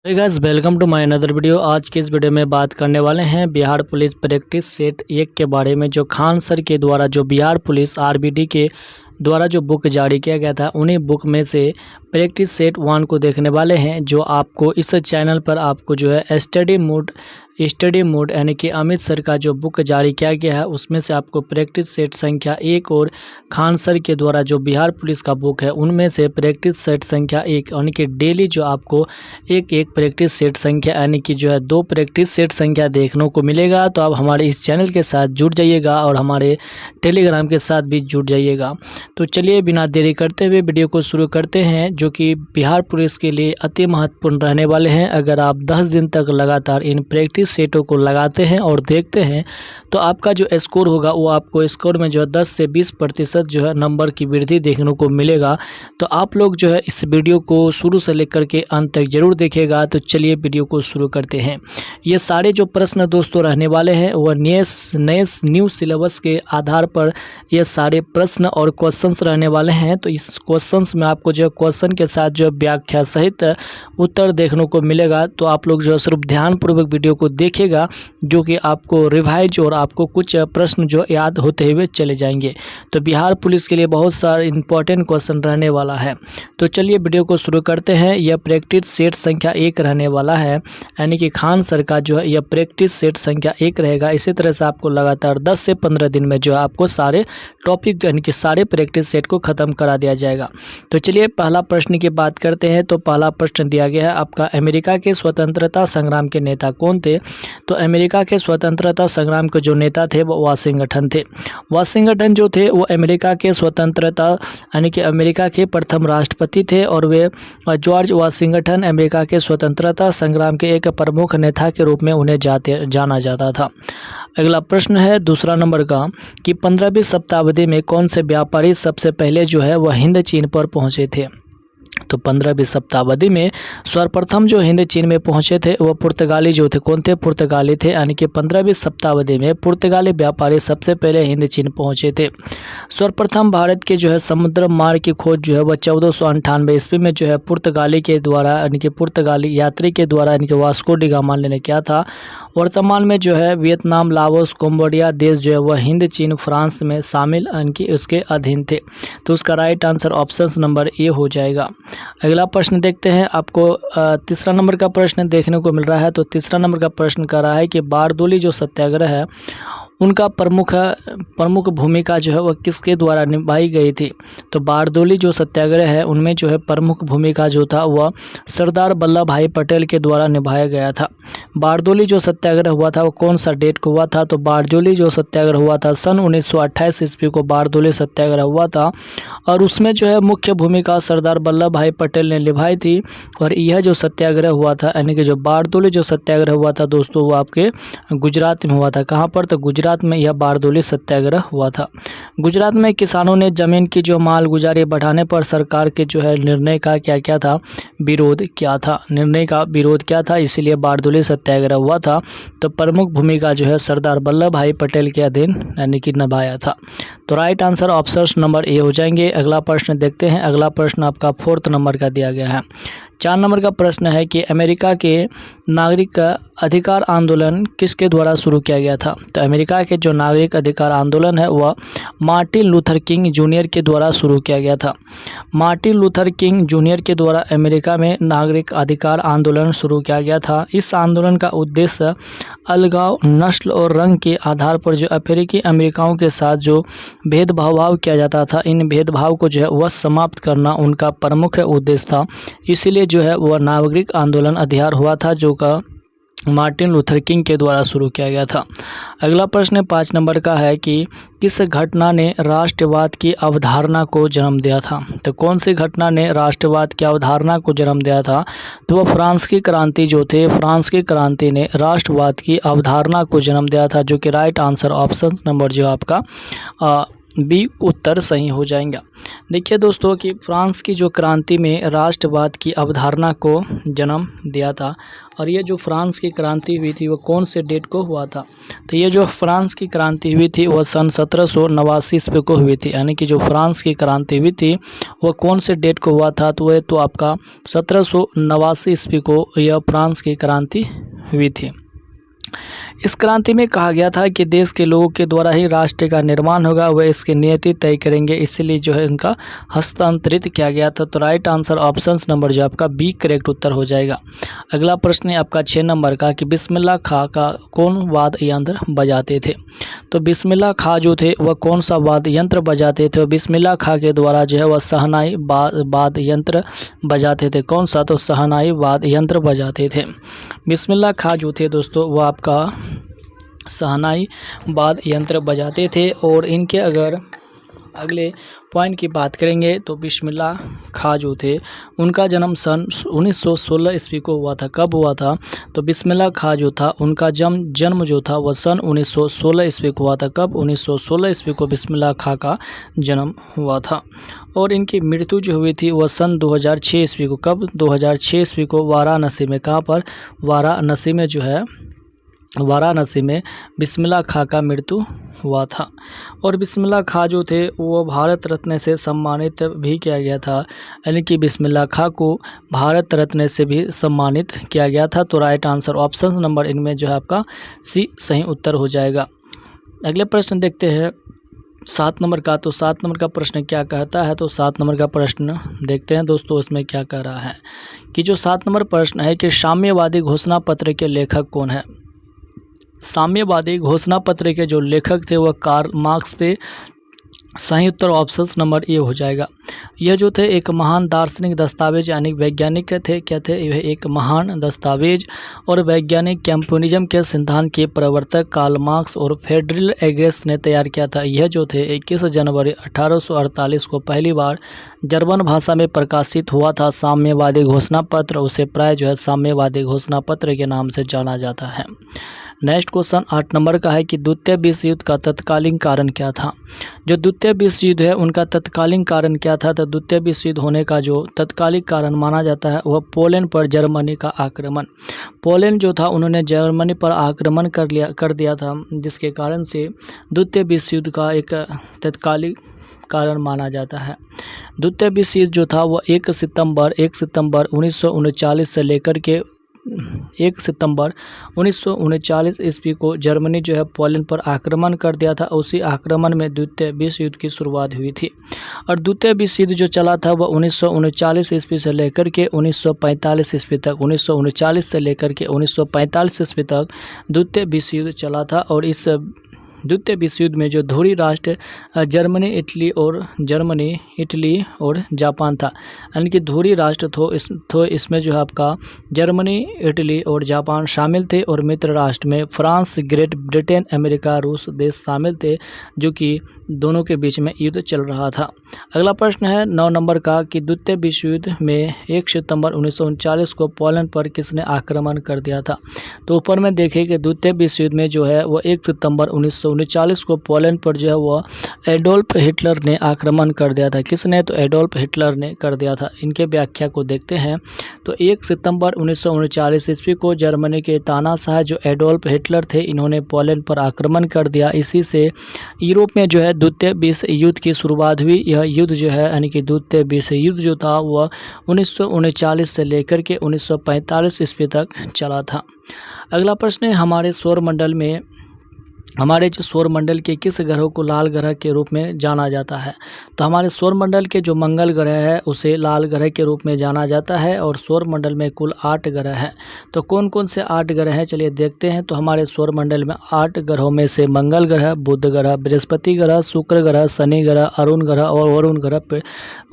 Hey guys, welcome to my another video. आज की इस वीडियो में बात करने वाले हैं बिहार पुलिस प्रैक्टिस सेट 1 के बारे में, जो खान सर के द्वारा जो बिहार पुलिस आरबीडी के द्वारा जो बुक जारी किया गया था, उन्हीं बुक में से प्रैक्टिस सेट 1 को देखने वाले हैं। जो आपको इस चैनल पर आपको जो है स्टडी मोड यानी कि अमित सर का जो बुक जारी किया गया है, उसमें से आपको प्रैक्टिस सेट संख्या 1 और खान सर के द्वारा जो बिहार पुलिस का बुक है, उनमें से प्रैक्टिस सेट संख्या 1 यानी कि डेली जो आपको एक प्रैक्टिस सेट संख्या यानी कि जो है 2 प्रैक्टिस सेट संख्या देखने को मिलेगा। तो आप हमारे इस चैनल के साथ जुड़ जाइएगा और हमारे टेलीग्राम के साथ भी जुड़ जाइएगा। तो चलिए बिना देरी करते हुए वीडियो को शुरू करते हैं, जो कि बिहार पुलिस के लिए अति महत्वपूर्ण रहने वाले हैं। अगर आप 10 दिन तक लगातार इन प्रैक्टिस सेटों को लगाते हैं और देखते हैं, तो आपका जो स्कोर होगा वो आपको स्कोर में जो है 10 से 20% जो है नंबर की वृद्धि देखने को मिलेगा। तो आप लोग जो है इस वीडियो को शुरू से लेकर के अंत तक जरूर देखेगा। तो चलिए वीडियो को शुरू करते हैं। ये सारे जो प्रश्न दोस्तों रहने वाले हैं वह नए न्यू सिलेबस के आधार पर ये सारे प्रश्न और क्वेश्चंस रहने वाले हैं। तो इस क्वेश्चंस में आपको जो है क्वेश्चन के साथ जो व्याख्या सहित उत्तर देखने को मिलेगा। तो आप लोग जो है सिर्फ ध्यानपूर्वक वीडियो को देखिएगा, जो कि आपको रिवाइज और आपको कुछ प्रश्न जो याद होते हुए चले जाएंगे। तो बिहार पुलिस के लिए बहुत सारा इंपॉर्टेंट क्वेश्चन रहने वाला है। तो चलिए वीडियो को शुरू करते हैं। यह प्रैक्टिस सेट संख्या 1 रहने वाला है, यानी कि खान सर का जो है यह प्रैक्टिस सेट संख्या 1 रहेगा। इसी तरह से आपको लगातार 10 से 15 दिन में जो है आपको सारे टॉपिक यानी कि सारे प्रैक्टिस सेट को ख़त्म करा दिया जाएगा। तो चलिए पहला प्रश्न की बात करते हैं। तो पहला प्रश्न दिया गया है आपका, अमेरिका के स्वतंत्रता संग्राम के नेता कौन थे? तो अमेरिका के स्वतंत्रता संग्राम के जो नेता थे वो वाशिंगटन थे। वाशिंगटन जो थे वो अमेरिका के स्वतंत्रता यानी कि अमेरिका के प्रथम राष्ट्रपति थे, और वे जॉर्ज वाशिंगटन अमेरिका के स्वतंत्रता संग्राम के एक प्रमुख नेता के रूप में उन्हें जाना जाता था। अगला प्रश्न है दूसरा नंबर का, कि 15वीं शताब्दी में कौन से व्यापारी सबसे पहले जो है वह हिंद चीन पर पहुंचे थे? तो 15वीं शताब्दी में सर्वप्रथम जो हिंद चीन में पहुंचे थे वह पुर्तगाली जो थे। कौन थे? पुर्तगाली थे, यानी कि 15वीं शताब्दी में पुर्तगाली व्यापारी सबसे पहले हिंद चीन पहुंचे थे। सर्वप्रथम भारत के जो है समुद्र मार्ग की खोज जो है वह 1498 ईस्वी में जो है पुर्तगाली के द्वारा यानी कि पुर्तगाली यात्री के द्वारा यानी कि वास्को डी गामा ने किया था। वर्तमान में जो है वियतनाम, लाओस, कंबोडिया देश जो है वह हिंद, चीन, फ्रांस में शामिल यानी कि उसके अधीन थे। तो उसका राइट आंसर ऑप्शन नंबर ए हो जाएगा। अगला प्रश्न देखते हैं। आपको तीसरा नंबर का प्रश्न देखने को मिल रहा है। तो तीसरा नंबर का प्रश्न कर रहा है कि बारदोली जो सत्याग्रह है उनका प्रमुख भूमिका जो है वह किसके द्वारा निभाई गई थी? तो बारदोली जो सत्याग्रह है उनमें जो है प्रमुख भूमिका जो था वह सरदार वल्लभ भाई पटेल के द्वारा निभाया गया था। बारदोली जो सत्याग्रह हुआ था वो कौन सा डेट को हुआ था? तो बारदोली जो सत्याग्रह हुआ था सन 1928 ईस्वी को बारदोली सत्याग्रह हुआ था, और उसमें जो है मुख्य भूमिका सरदार वल्लभ भाई पटेल ने निभाई थी। और यह जो सत्याग्रह हुआ था यानी कि जो बारदोली जो सत्याग्रह हुआ था दोस्तों, वो आपके गुजरात में हुआ था। कहाँ पर? तो गुजरात में यह बारदोली सत्याग्रह हुआ था। गुजरात में किसानों ने जमीन की जो मालगुजारी बढ़ाने पर सरकार के जो है निर्णय का क्या था? विरोध किया था। निर्णय का विरोध किया था, इसीलिए बारदोली सत्याग्रह हुआ था। तो प्रमुख भूमिका जो है सरदार वल्लभ भाई पटेल के अधीन यानी कि निभाया था। तो राइट आंसर ऑप्शन नंबर ए हो जाएंगे। अगला प्रश्न देखते हैं। अगला प्रश्न आपका 4th नंबर का दिया गया है। 4 नंबर का प्रश्न है कि अमेरिका के नागरिक अधिकार आंदोलन किसके द्वारा शुरू किया गया था? तो अमेरिका के जो नागरिक अधिकार आंदोलन है वह मार्टिन लूथर किंग जूनियर के द्वारा शुरू किया गया था। मार्टिन लूथर किंग जूनियर के द्वारा अमेरिका में नागरिक अधिकार आंदोलन शुरू किया गया था। इस आंदोलन का उद्देश्य अलगाव, नस्ल और रंग के आधार पर जो अफ्रीकी अमेरिकाओं के साथ जो भेदभाव किया जाता था, इन भेदभाव को जो है वह समाप्त करना उनका प्रमुख उद्देश्य था। इसीलिए जो है वह नागरिक आंदोलन अधिकार हुआ था, जो का मार्टिन लूथर किंग के द्वारा शुरू किया गया था। अगला प्रश्न 5 नंबर का है कि किस घटना ने राष्ट्रवाद की अवधारणा को जन्म दिया था? तो कौन सी घटना ने राष्ट्रवाद की अवधारणा को जन्म दिया था? तो वह फ्रांस की क्रांति जो थे, फ्रांस की क्रांति ने राष्ट्रवाद की अवधारणा को जन्म दिया था, जो कि राइट आंसर ऑप्शन नंबर जो आपका बी उत्तर सही हो जाएगा। देखिए दोस्तों कि फ्रांस की जो क्रांति में राष्ट्रवाद की अवधारणा को जन्म दिया था, और ये जो फ्रांस की क्रांति हुई थी वो कौन से डेट को हुआ था? तो ये जो फ्रांस की क्रांति हुई थी वह सन 1789 ईस्वी को हुई थी। यानी कि जो फ्रांस की क्रांति हुई थी वह कौन से डेट को हुआ था? तो वह तो आपका 1789 ईस्वी को यह फ्रांस की क्रांति हुई थी। इस क्रांति में कहा गया था कि देश के लोगों के द्वारा ही राष्ट्र का निर्माण होगा, वह इसकी नीति तय करेंगे, इसलिए जो है इनका हस्तांतरित किया गया था। तो राइट आंसर ऑप्शन नंबर जो आपका बी करेक्ट उत्तर हो जाएगा। अगला प्रश्न है आपका 6 नंबर का कि बिस्मिल्लाह खां का कौन वाद्य यंत्र बजाते थे? तो बिस्मिल्लाह खां जो थे वह कौन सा वाद्य यंत्र बजाते थे? बिस्मिल्लाह खां के द्वारा जो है वह शहनाई वाद्य यंत्र बजाते थे। कौन सा? तो शहनाई वाद्य यंत्र बजाते थे। बिस्मिल्लाह खां जो थे दोस्तों वह आपका शहनाई वाद्य यंत्र बजाते थे। और इनके अगर अगले पॉइंट की बात करेंगे तो बिस्मिल्लाह खां जो थे उनका जन्म सन 1916 ईस्वी को हुआ था। कब हुआ था? तो बिस्मिल्लाह खां जो था उनका जन्म जो था वह सन 1916 ईस्वी को हुआ था। कब? 1916 ईस्वी को बिस्मिल्लाह खां का जन्म हुआ था। और इनकी मृत्यु जो हुई थी वह सन 2006 ईस्वी को। कब? 2006 ईस्वी को वाराणसी में। कहाँ पर? वाराणसी में जो है, वाराणसी में बिस्मिल्लाह खां का मृत्यु हुआ था। और बिस्मिल्लाह खां जो थे वो भारत रत्न से सम्मानित भी किया गया था। यानी कि बिस्मिल्लाह खां को भारत रत्न से भी सम्मानित किया गया था। तो राइट आंसर ऑप्शन नंबर इनमें जो है आपका सी सही उत्तर हो जाएगा। अगले प्रश्न देखते हैं 7 नंबर का। तो 7 नंबर का प्रश्न क्या कहता है? तो 7 नंबर का प्रश्न देखते हैं दोस्तों इसमें क्या कह रहा है कि जो 7 नंबर प्रश्न है कि साम्यवादी घोषणा पत्र के लेखक कौन है? साम्यवादी घोषणा पत्र के जो लेखक थे वह कार्ल मार्क्स थे। सही उत्तर ऑप्शन नंबर ए हो जाएगा। यह जो थे एक महान दार्शनिक दस्तावेज यानी वैज्ञानिक थे। क्या थे? यह एक महान दस्तावेज और वैज्ञानिक कम्युनिज्म के सिद्धांत के प्रवर्तक कार्ल मार्क्स और फ्रेडरिक एंगेल्स ने तैयार किया था। यह जो थे 21 जनवरी 1848 को पहली बार जर्मन भाषा में प्रकाशित हुआ था। साम्यवादी घोषणा पत्र, उसे प्राय जो है साम्यवादी घोषणा पत्र के नाम से जाना जाता है। नेक्स्ट क्वेश्चन 8 नंबर का है कि द्वितीय विश्व युद्ध का तत्कालीन कारण क्या था? जो द्वितीय विश्व युद्ध है उनका तत्कालीन कारण क्या था? तो द्वितीय विश्व युद्ध होने का जो तत्कालीन कारण माना जाता है वह पोलैंड पर जर्मनी का आक्रमण। पोलैंड जो था उन्होंने जर्मनी पर आक्रमण कर दिया था, जिसके कारण से द्वितीय विश्व युद्ध का एक तत्कालीन कारण माना जाता है। द्वितीय विश्व युद्ध जो था वह 1 सितंबर 1939 से लेकर के 1 सितंबर 1939 ईस्वी को जर्मनी जो है पोलैंड पर आक्रमण कर दिया था। उसी आक्रमण में द्वितीय विश्व युद्ध की शुरुआत हुई थी। और द्वितीय विश्व युद्ध जो चला था वह 1939 ईस्वी से लेकर के 1945 ईस्वी तक, 1939 से लेकर के 1945 ईस्वी तक द्वितीय विश्व युद्ध चला था। और इस द्वितीय विश्व युद्ध में जो ध्रुवीय राष्ट्र जर्मनी, इटली और जापान था। यानी कि ध्रुवीय राष्ट्र तो इसमें जो है आपका जर्मनी, इटली और जापान शामिल थे। और मित्र राष्ट्र में फ्रांस, ग्रेट ब्रिटेन, अमेरिका, रूस देश शामिल थे, जो कि दोनों के बीच में युद्ध चल रहा था। अगला प्रश्न है 9 नंबर का कि द्वितीय विश्व युद्ध में 1 सितंबर 1939 को पोलैंड पर किसने आक्रमण कर दिया था? तो ऊपर में देखें कि द्वितीय विश्व युद्ध में जो है वो 1 सितंबर 1939 को पोलैंड पर जो है वो एडोल्फ हिटलर ने आक्रमण कर दिया था। किसने? तो एडोल्फ हिटलर ने कर दिया था। इनके व्याख्या को देखते हैं। तो 1 सितंबर 1939 ईस्वी को जर्मनी के तानाशाह जो एडोल्फ हिटलर थे, इन्होंने पोलैंड पर आक्रमण कर दिया। इसी से यूरोप में जो है द्वितीय विश्व युद्ध की शुरुआत हुई। यह युद्ध जो है यानी कि द्वितीय विश्व युद्ध जो था वह 1939 से लेकर के 1945 ईस्वी तक चला था। अगला प्रश्न है हमारे जो सौरमंडल के किस ग्रह को लाल ग्रह के रूप में जाना जाता है? तो हमारे सौरमंडल के जो मंगल ग्रह है उसे लाल ग्रह के रूप में जाना जाता है। और सौरमंडल में कुल 8 ग्रह हैं। तो कौन कौन से 8 ग्रह हैं चलिए देखते हैं। तो हमारे सौरमंडल में 8 ग्रहों में से मंगल ग्रह, बुध ग्रह, बृहस्पति ग्रह, शुक्र ग्रह, शनि ग्रह, अरुण ग्रह और वरुण ग्रह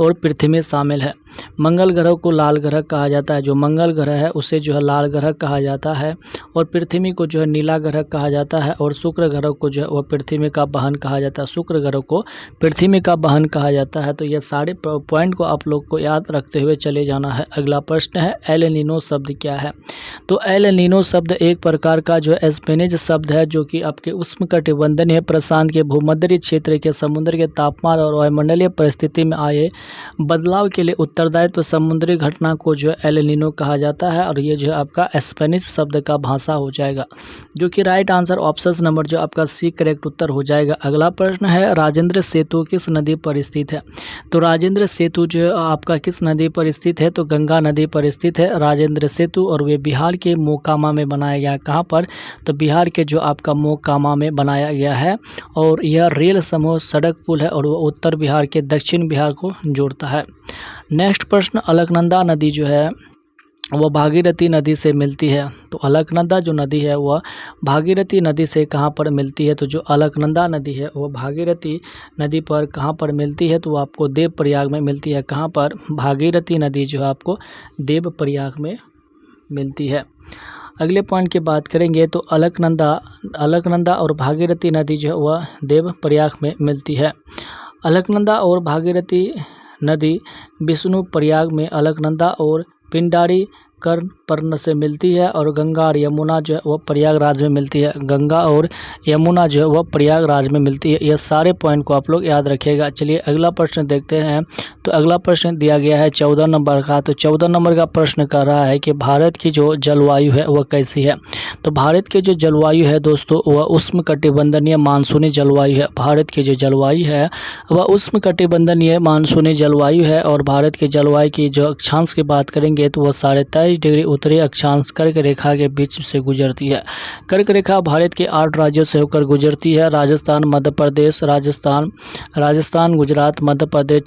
और पृथ्वी शामिल है। मंगल ग्रह को लाल ग्रह कहा जाता है। जो मंगल ग्रह है उसे जो है लाल ग्रह कहा जाता है। और पृथ्वी को जो है नीला ग्रह कहा जाता है। और शुक्र ग्रह को जो है वह पृथ्वी का वाहन कहा जाता है। शुक्र ग्रह को पृथ्वी का वाहन कहा जाता है। तो ये सारे पॉइंट को आप लोग को याद रखते हुए चले जाना है। अगला प्रश्न है एल नीनो शब्द क्या है? तो एल नीनो शब्द एक प्रकार का जो है स्पेनिश शब्द है जो कि आपके उष्णकटिबंधीय प्रशांत के भूमध्य क्षेत्र के समुद्र के तापमान और वायुमंडलीय परिस्थिति में आए बदलाव के लिए उत्तरदायित्व समुद्री घटना को जो है एल नीनो कहा जाता है। और ये जो है आपका स्पेनिश शब्द का भाषा हो जाएगा, जो कि राइट आंसर ऑप्शन नंबर जो आपका सी करेक्ट उत्तर हो जाएगा। अगला प्रश्न है राजेंद्र सेतु किस नदी पर स्थित है? तो राजेंद्र सेतु जो है आपका किस नदी पर स्थित है? तो गंगा नदी पर स्थित है राजेंद्र सेतु, और वे बिहार के मोकामा में बनाया गया है। कहाँ पर? तो बिहार के जो आपका मोकामा में बनाया गया है, और यह रेल समूह सड़क पुल है और वह उत्तर बिहार के दक्षिण बिहार को जोड़ता है। नेक्स्ट प्रश्न, अलकनंदा नदी जो है वह भागीरथी नदी से मिलती है। तो अलकनंदा जो नदी है वह भागीरथी नदी से कहाँ पर मिलती है? तो जो अलकनंदा नदी है वह भागीरथी नदी पर कहाँ पर मिलती है? तो वो आपको देवप्रयाग में मिलती है। कहाँ पर? भागीरथी नदी जो है आपको देवप्रयाग में मिलती है। अगले पॉइंट की बात करेंगे तो अलकनंदा और भागीरथी नदी जो है वह देवप्रयाग में मिलती है। अलकनंदा और भागीरथी नदी विष्णुप्रयाग में अलकनंदा और पिंडारी कर्ण से मिलती है, और गंगा और यमुना जो है वह प्रयागराज में मिलती है। गंगा और यमुना जो है वह प्रयागराज में मिलती है। यह सारे पॉइंट को आप लोग याद रखिएगा। चलिए अगला प्रश्न देखते हैं। तो अगला प्रश्न दिया गया है 14 नंबर का। तो 14 नंबर का प्रश्न कर रहा है कि भारत की जो जलवायु है वह कैसी है? तो भारत की जो जलवायु है दोस्तों वह उष्णकटिबंधीय मानसूनी जलवायु है। भारत की जो जलवायु है वह उष्णकटिबंधीय मानसूनी जलवायु है। और भारत की जलवायु की जो अक्षांश की बात करेंगे तो वह 23.5 डिग्री उत्तरी अक्षांश कर्क रेखा के बीच से गुजरती है। कर्क रेखा भारत के 8 राज्यों से होकर गुजरती है। राजस्थान, मध्य प्रदेश, राजस्थान, गुजरात, मध्य प्रदेश,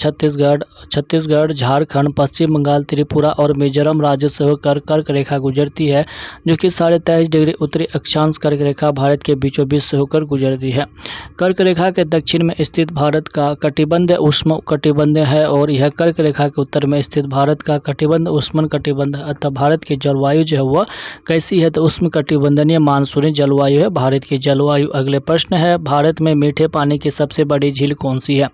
छत्तीसगढ़, झारखंड, पश्चिम बंगाल, त्रिपुरा और मिजोरम राज्य से होकर कर्क रेखा गुजरती है, जो कि 23.5 डिग्री उत्तरी अक्षांश कर्क रेखा भारत के बीचों बीच से होकर गुजरती है। कर्क रेखा के दक्षिण में स्थित भारत का कटिबंध उष्ण कटिबंध है, और यह कर्क रेखा के उत्तर में स्थित भारत का कटिबंध उष्ण कटिबंध। अतः भारत की जलवायु जो है वह कैसी है? तो उष्णकटिबंधीय मानसूनी जलवायु है भारत की जलवायु। अगले प्रश्न है, भारत में मीठे पानी की सबसे बड़ी झील कौन सी है?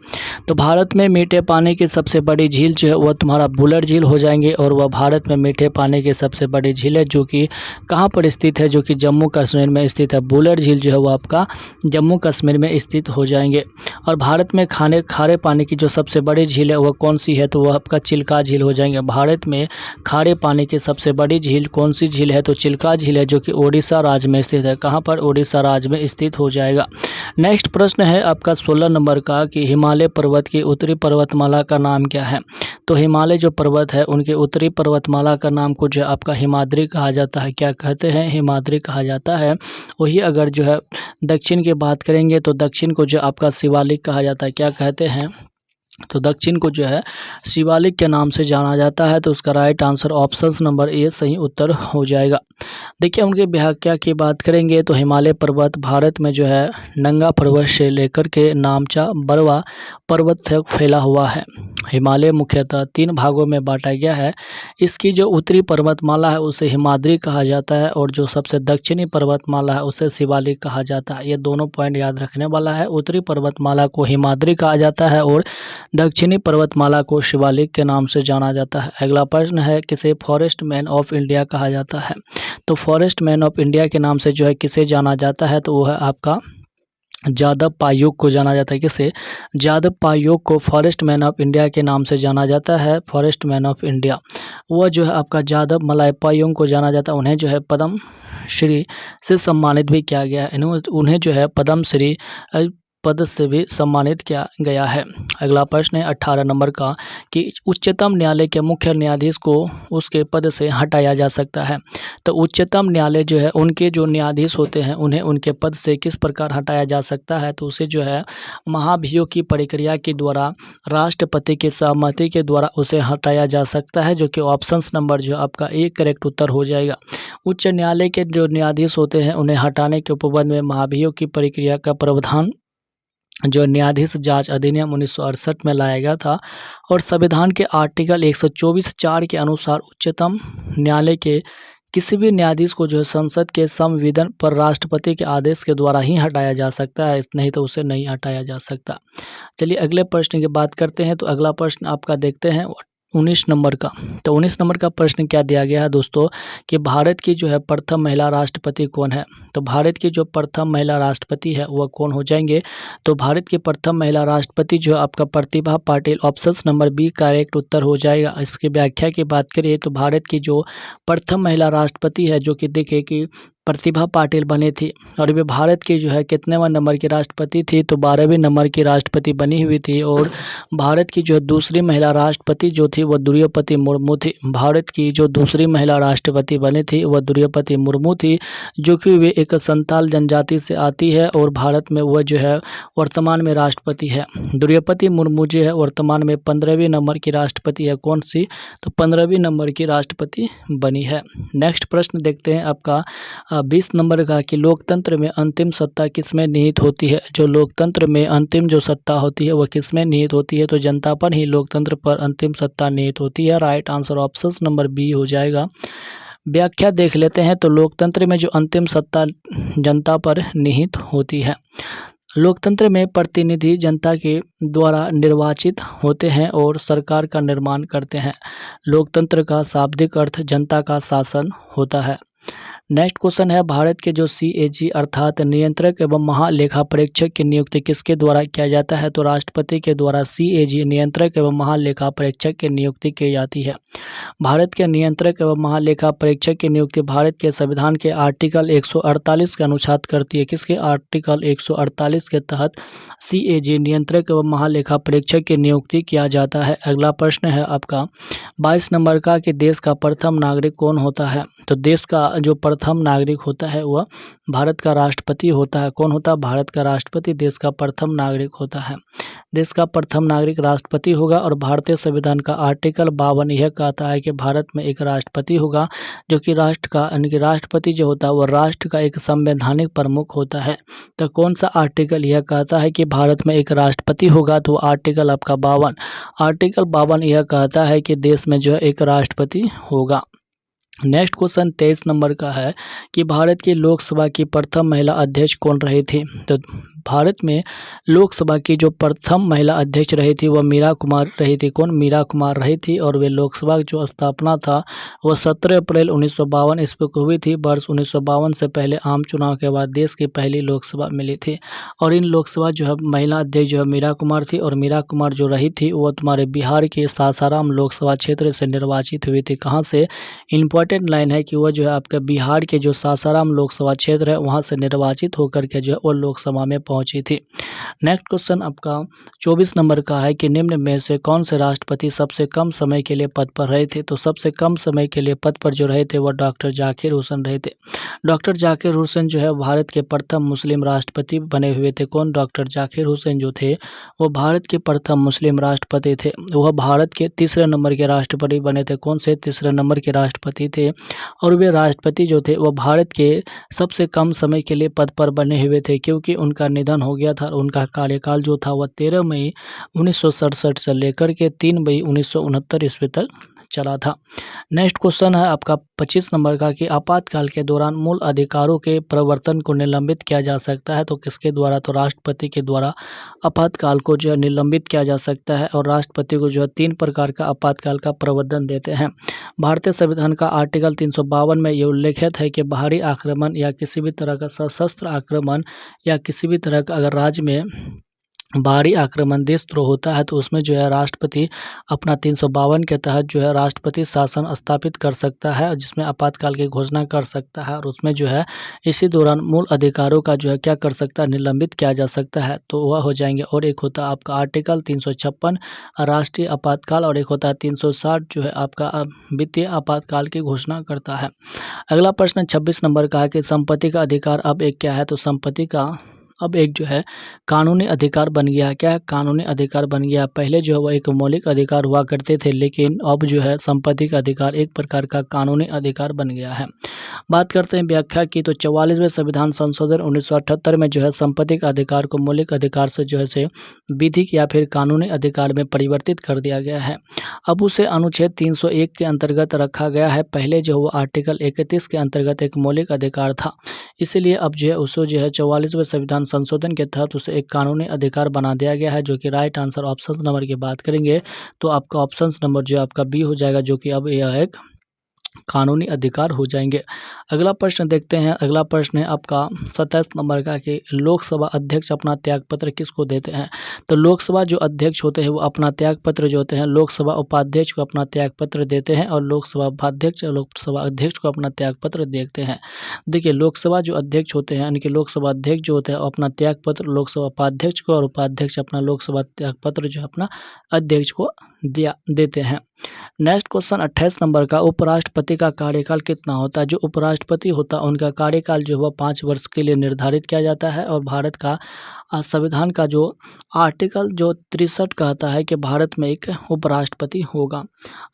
तो भारत में मीठे पानी की सबसे बड़ी झील जो है वह तुम्हारा बुलर झील हो जाएंगे, और वह भारत में मीठे पानी की सबसे बड़ी झील है, जो कि कहाँ पर स्थित है? जो कि जम्मू कश्मीर में स्थित है। बुलर झील जो है वह आपका जम्मू कश्मीर में स्थित हो जाएंगे। और भारत में खारे पानी की जो सबसे बड़ी झील है वह कौन सी है? तो वह आपका चिल्का झील हो जाएंगे। भारत में खारे पानी की सबसे बड़ी झील कौन सी झील है? तो चिल्का झील है, जो कि ओडिशा राज्य में स्थित है। कहाँ पर? ओडिशा राज्य में स्थित हो जाएगा। नेक्स्ट प्रश्न है आपका 16 नंबर का कि हिमालय पर्वत की उत्तरी पर्वतमाला का नाम क्या है? तो हिमालय जो पर्वत है उनके उत्तरी पर्वतमाला का नाम को जो है आपका हिमाद्री कहा जाता है। क्या कहते हैं? हिमाद्री कहा जाता है। वही अगर जो है दक्षिण की बात करेंगे तो दक्षिण को जो आपका शिवालिक कहा जाता है। क्या कहते हैं? तो दक्षिण को जो है शिवालिक के नाम से जाना जाता है। तो उसका राइट आंसर ऑप्शन नंबर ए सही उत्तर हो जाएगा। देखिए उनके व्याख्या की बात करेंगे तो हिमालय पर्वत भारत में जो है नंगा पर्वत से लेकर के नामचा बरवा पर्वत तक फैला हुआ है। हिमालय मुख्यतः 3 भागों में बांटा गया है। इसकी जो उत्तरी पर्वतमाला है उसे हिमाद्री कहा जाता है, और जो सबसे दक्षिणी पर्वतमाला है उसे शिवालिक कहा जाता है। ये दोनों पॉइंट याद रखने वाला है। उत्तरी पर्वतमाला को हिमाद्री कहा जाता है और दक्षिणी पर्वतमाला को शिवालिक के नाम से जाना जाता है। अगला प्रश्न है, किसे फॉरेस्ट मैन ऑफ इंडिया कहा जाता है? तो फॉरेस्ट मैन ऑफ इंडिया के नाम से जो है किसे जाना जाता है? तो वो है आपका यादव पायेंग को जाना जाता है। किसे? यादव पायेंग को फॉरेस्ट मैन ऑफ इंडिया के नाम से जाना जाता है। फॉरेस्ट मैन ऑफ इंडिया वह जो है आपका यादव मलय पायेंग को जाना जाता है। उन्हें जो है पद्म श्री से सम्मानित भी किया गया है। उन्हें जो है पद्म श्री पद से भी सम्मानित किया गया है। अगला प्रश्न है 18 नंबर का कि उच्चतम न्यायालय के मुख्य न्यायाधीश को उसके पद से हटाया जा सकता है। तो उच्चतम न्यायालय जो है उनके जो न्यायाधीश होते हैं उन्हें उनके पद से किस प्रकार हटाया जा सकता है? तो उसे जो है महाभियोग की प्रक्रिया के द्वारा राष्ट्रपति की सहमति के द्वारा उसे हटाया जा सकता है, जो कि ऑप्शन नंबर जो आपका एक करेक्ट उत्तर हो जाएगा। उच्च न्यायालय के जो न्यायाधीश होते हैं उन्हें हटाने के उपबंध में महाभियोग की प्रक्रिया का प्रावधान जो न्यायाधीश जांच अधिनियम 1968 में लाया गया था, और संविधान के आर्टिकल 124(4) के अनुसार उच्चतम न्यायालय के किसी भी न्यायाधीश को जो है संसद के संविधान पर राष्ट्रपति के आदेश के द्वारा ही हटाया जा सकता है, नहीं तो उसे नहीं हटाया जा सकता। चलिए अगले प्रश्न की बात करते हैं। तो अगला प्रश्न आपका देखते हैं 19 नंबर का। तो 19 नंबर का प्रश्न क्या दिया गया है दोस्तों कि भारत की जो है प्रथम महिला राष्ट्रपति कौन है। तो भारत की जो प्रथम महिला राष्ट्रपति है वह कौन हो जाएंगे। तो भारत की प्रथम महिला राष्ट्रपति जो है आपका Pratibha Patil, option number B correct उत्तर हो जाएगा। इसकी व्याख्या की बात करें तो भारत की जो प्रथम महिला राष्ट्रपति है जो कि देखिए कि प्रतिभा पाटिल बनी थी, और वे भारत की जो है कितनेवां नंबर की राष्ट्रपति थी, तो 12वें नंबर की राष्ट्रपति बनी हुई थी। और भारत की जो है दूसरी महिला राष्ट्रपति जो थी वह द्रौपदी मुर्मू थी। भारत की जो दूसरी महिला राष्ट्रपति बनी थी वह द्रौपदी मुर्मू थी, जो कि वे एक संताल जनजाति से आती है और भारत में वह जो है वर्तमान में राष्ट्रपति है। द्रौपदी मुर्मू जो है वर्तमान में 15वें नंबर की राष्ट्रपति है। कौन सी, तो 15वें नंबर की राष्ट्रपति बनी है। नेक्स्ट प्रश्न देखते हैं आपका 20 नंबर का कि लोकतंत्र में अंतिम सत्ता किसमें निहित होती है। जो लोकतंत्र में अंतिम जो सत्ता होती है वह किसमें निहित होती है, तो जनता पर ही लोकतंत्र पर अंतिम सत्ता निहित होती है। Right answer option number B हो जाएगा। व्याख्या देख लेते हैं। तो लोकतंत्र में जो अंतिम सत्ता जनता पर निहित होती है। लोकतंत्र में प्रतिनिधि जनता के द्वारा निर्वाचित होते हैं और सरकार का निर्माण करते हैं। लोकतंत्र का शाब्दिक अर्थ जनता का शासन होता है। नेक्स्ट क्वेश्चन है भारत के जो CAG अर्थात नियंत्रक एवं महालेखा परीक्षक की नियुक्ति किसके द्वारा किया जाता है। तो राष्ट्रपति के द्वारा CAG नियंत्रक एवं महालेखा परीक्षक की नियुक्ति की जाती है। भारत के नियंत्रक एवं महालेखा परीक्षक की नियुक्ति भारत के संविधान के आर्टिकल 148 का अनुच्छेद करती है। किसके, आर्टिकल 148 के तहत CAG नियंत्रक एवं महालेखा परीक्षक की नियुक्ति किया जाता है। अगला प्रश्न है आपका 22 नंबर का कि देश का प्रथम नागरिक कौन होता है। तो देश का जो प्रथम नागरिक होता है वह भारत का राष्ट्रपति होता है। कौन होता है, भारत का राष्ट्रपति देश का प्रथम नागरिक होता है। देश का प्रथम नागरिक राष्ट्रपति होगा। और भारतीय संविधान का आर्टिकल 52 यह कहता है कि भारत में एक राष्ट्रपति होगा, जो कि राष्ट्र का यानी कि राष्ट्रपति जो होता है वह राष्ट्र का एक संवैधानिक प्रमुख होता है। तो कौन सा आर्टिकल यह कहता है कि भारत में एक राष्ट्रपति होगा, तो आर्टिकल आपका 52। आर्टिकल 52 यह कहता है कि देश में जो है एक राष्ट्रपति होगा। नेक्स्ट क्वेश्चन 23 नंबर का है कि भारत की लोकसभा की प्रथम महिला अध्यक्ष कौन रही थी। तो भारत में लोकसभा की जो प्रथम महिला अध्यक्ष रही थी वह मीरा कुमार रही थी। कौन, मीरा कुमार रही थी। और वे लोकसभा की जो स्थापना था वह 17 अप्रैल 1952 ईस्वी को हुई थी। वर्ष 1952 से पहले आम चुनाव के बाद देश की पहली लोकसभा मिली थी। और इन लोकसभा जो है महिला अध्यक्ष जो है मीरा कुमार थी। और मीरा कुमार जो रही थी वह तुम्हारे बिहार के सासाराम लोकसभा क्षेत्र से निर्वाचित हुई थी। कहाँ से, इंपॉर्टेंट लाइन है कि वह जो है आपका बिहार के जो सासाराम लोकसभा क्षेत्र है वहाँ से निर्वाचित होकर के जो है वो लोकसभा में पहुंची थी। नेक्स्ट क्वेश्चन आपका 24 नंबर का है कि निम्न में से कौन से राष्ट्रपति सबसे कम समय के लिए पद पर रहे थे। तो सबसे कम समय के लिए पद पर जो रहे थे वह डॉक्टर जाकिर हुसैन रहे थे। डॉक्टर जाकिर हुसैन जो है भारत के प्रथम मुस्लिम राष्ट्रपति बने हुए थे। कौन, डॉक्टर जाकिर हुसैन जो थे वो भारत के प्रथम मुस्लिम राष्ट्रपति थे। वह भारत के तीसरे नंबर के राष्ट्रपति बने थे। कौन से, तीसरे नंबर के राष्ट्रपति थे। और वे राष्ट्रपति जो थे वह भारत के सबसे कम समय के लिए पद पर बने हुए थे, क्योंकि उनका निधन हो गया था। उनका कार्यकाल जो था वह 13 मई 1967 से लेकर के 3 मई 1969 ईस्वी तक चला था। नेक्स्ट क्वेश्चन है आपका 25 नंबर का कि आपातकाल के दौरान मूल अधिकारों के प्रवर्तन को निलंबित किया जा सकता है। तो किसके द्वारा, तो राष्ट्रपति के द्वारा आपातकाल को जो है निलंबित किया जा सकता है। और राष्ट्रपति को जो है 3 प्रकार का आपातकाल का प्रवर्तन देते हैं। भारतीय संविधान का आर्टिकल 352 में यह उल्लेखित है कि बाहरी आक्रमण या किसी भी तरह का सशस्त्र आक्रमण या किसी भी तरह का अगर राज्य में बाहरी आक्रमण देशद्रोह होता है तो उसमें जो है राष्ट्रपति अपना 352 के तहत जो है राष्ट्रपति शासन स्थापित कर सकता है, जिसमें आपातकाल की घोषणा कर सकता है। और उसमें जो है इसी दौरान मूल अधिकारों का जो है क्या कर सकता है, निलंबित किया जा सकता है। तो वह हो जाएंगे। और एक होता है आपका आर्टिकल 356 राष्ट्रीय आपातकाल, और एक होता है 360 जो है आपका वित्तीय आपातकाल की घोषणा करता है। अगला प्रश्न 26 नंबर का है कि संपत्ति का अधिकार अब एक क्या है। तो संपत्ति का अब एक जो है कानूनी अधिकार बन गया है। क्या है, कानूनी अधिकार बन गया। पहले जो है वह एक मौलिक अधिकार हुआ करते थे, लेकिन अब जो है संपत्ति का अधिकार एक प्रकार का कानूनी अधिकार बन गया है। बात करते हैं व्याख्या की। तो 44वें संविधान संशोधन 1978 में जो है संपत्ति का अधिकार को मौलिक अधिकार से जो है से विधिक या फिर कानूनी अधिकार में परिवर्तित कर दिया गया है। अब उसे अनुच्छेद 301 के अंतर्गत रखा गया है। पहले जो वो आर्टिकल 31 के अंतर्गत एक मौलिक अधिकार था, इसीलिए अब जो है उसको जो है 44वें संविधान संशोधन के तहत उसे एक कानूनी अधिकार बना दिया गया है, जो कि राइट आंसर ऑप्शन नंबर की बात करेंगे तो आपका ऑप्शन नंबर जो है आपका बी हो जाएगा, जो कि अब यह एक कानूनी अधिकार हो जाएंगे। अगला प्रश्न देखते हैं। अगला प्रश्न है आपका 27 नंबर का कि लोकसभा अध्यक्ष अपना त्यागपत्र किसको देते हैं। तो लोकसभा जो अध्यक्ष होते हैं वो अपना त्यागपत्र जो होते हैं लोकसभा उपाध्यक्ष को अपना त्यागपत्र देते हैं, और लोकसभा उपाध्यक्ष और लोकसभा अध्यक्ष को अपना त्यागपत्र देते हैं। देखिए, लोकसभा जो अध्यक्ष होते हैं यानी कि लोकसभा अध्यक्ष जो होते हैं अपना त्यागपत्र लोकसभा उपाध्यक्ष को, और उपाध्यक्ष अपना लोकसभा त्यागपत्र जो है अपना अध्यक्ष को देते हैं। नेक्स्ट क्वेश्चन 28 नंबर का, उपराष्ट्रपति का कार्यकाल कितना होता है। जो उपराष्ट्रपति होता है उनका कार्यकाल जो है 5 वर्ष के लिए निर्धारित किया जाता है, और भारत का संविधान का जो आर्टिकल जो 63 कहता है कि भारत में एक उपराष्ट्रपति होगा।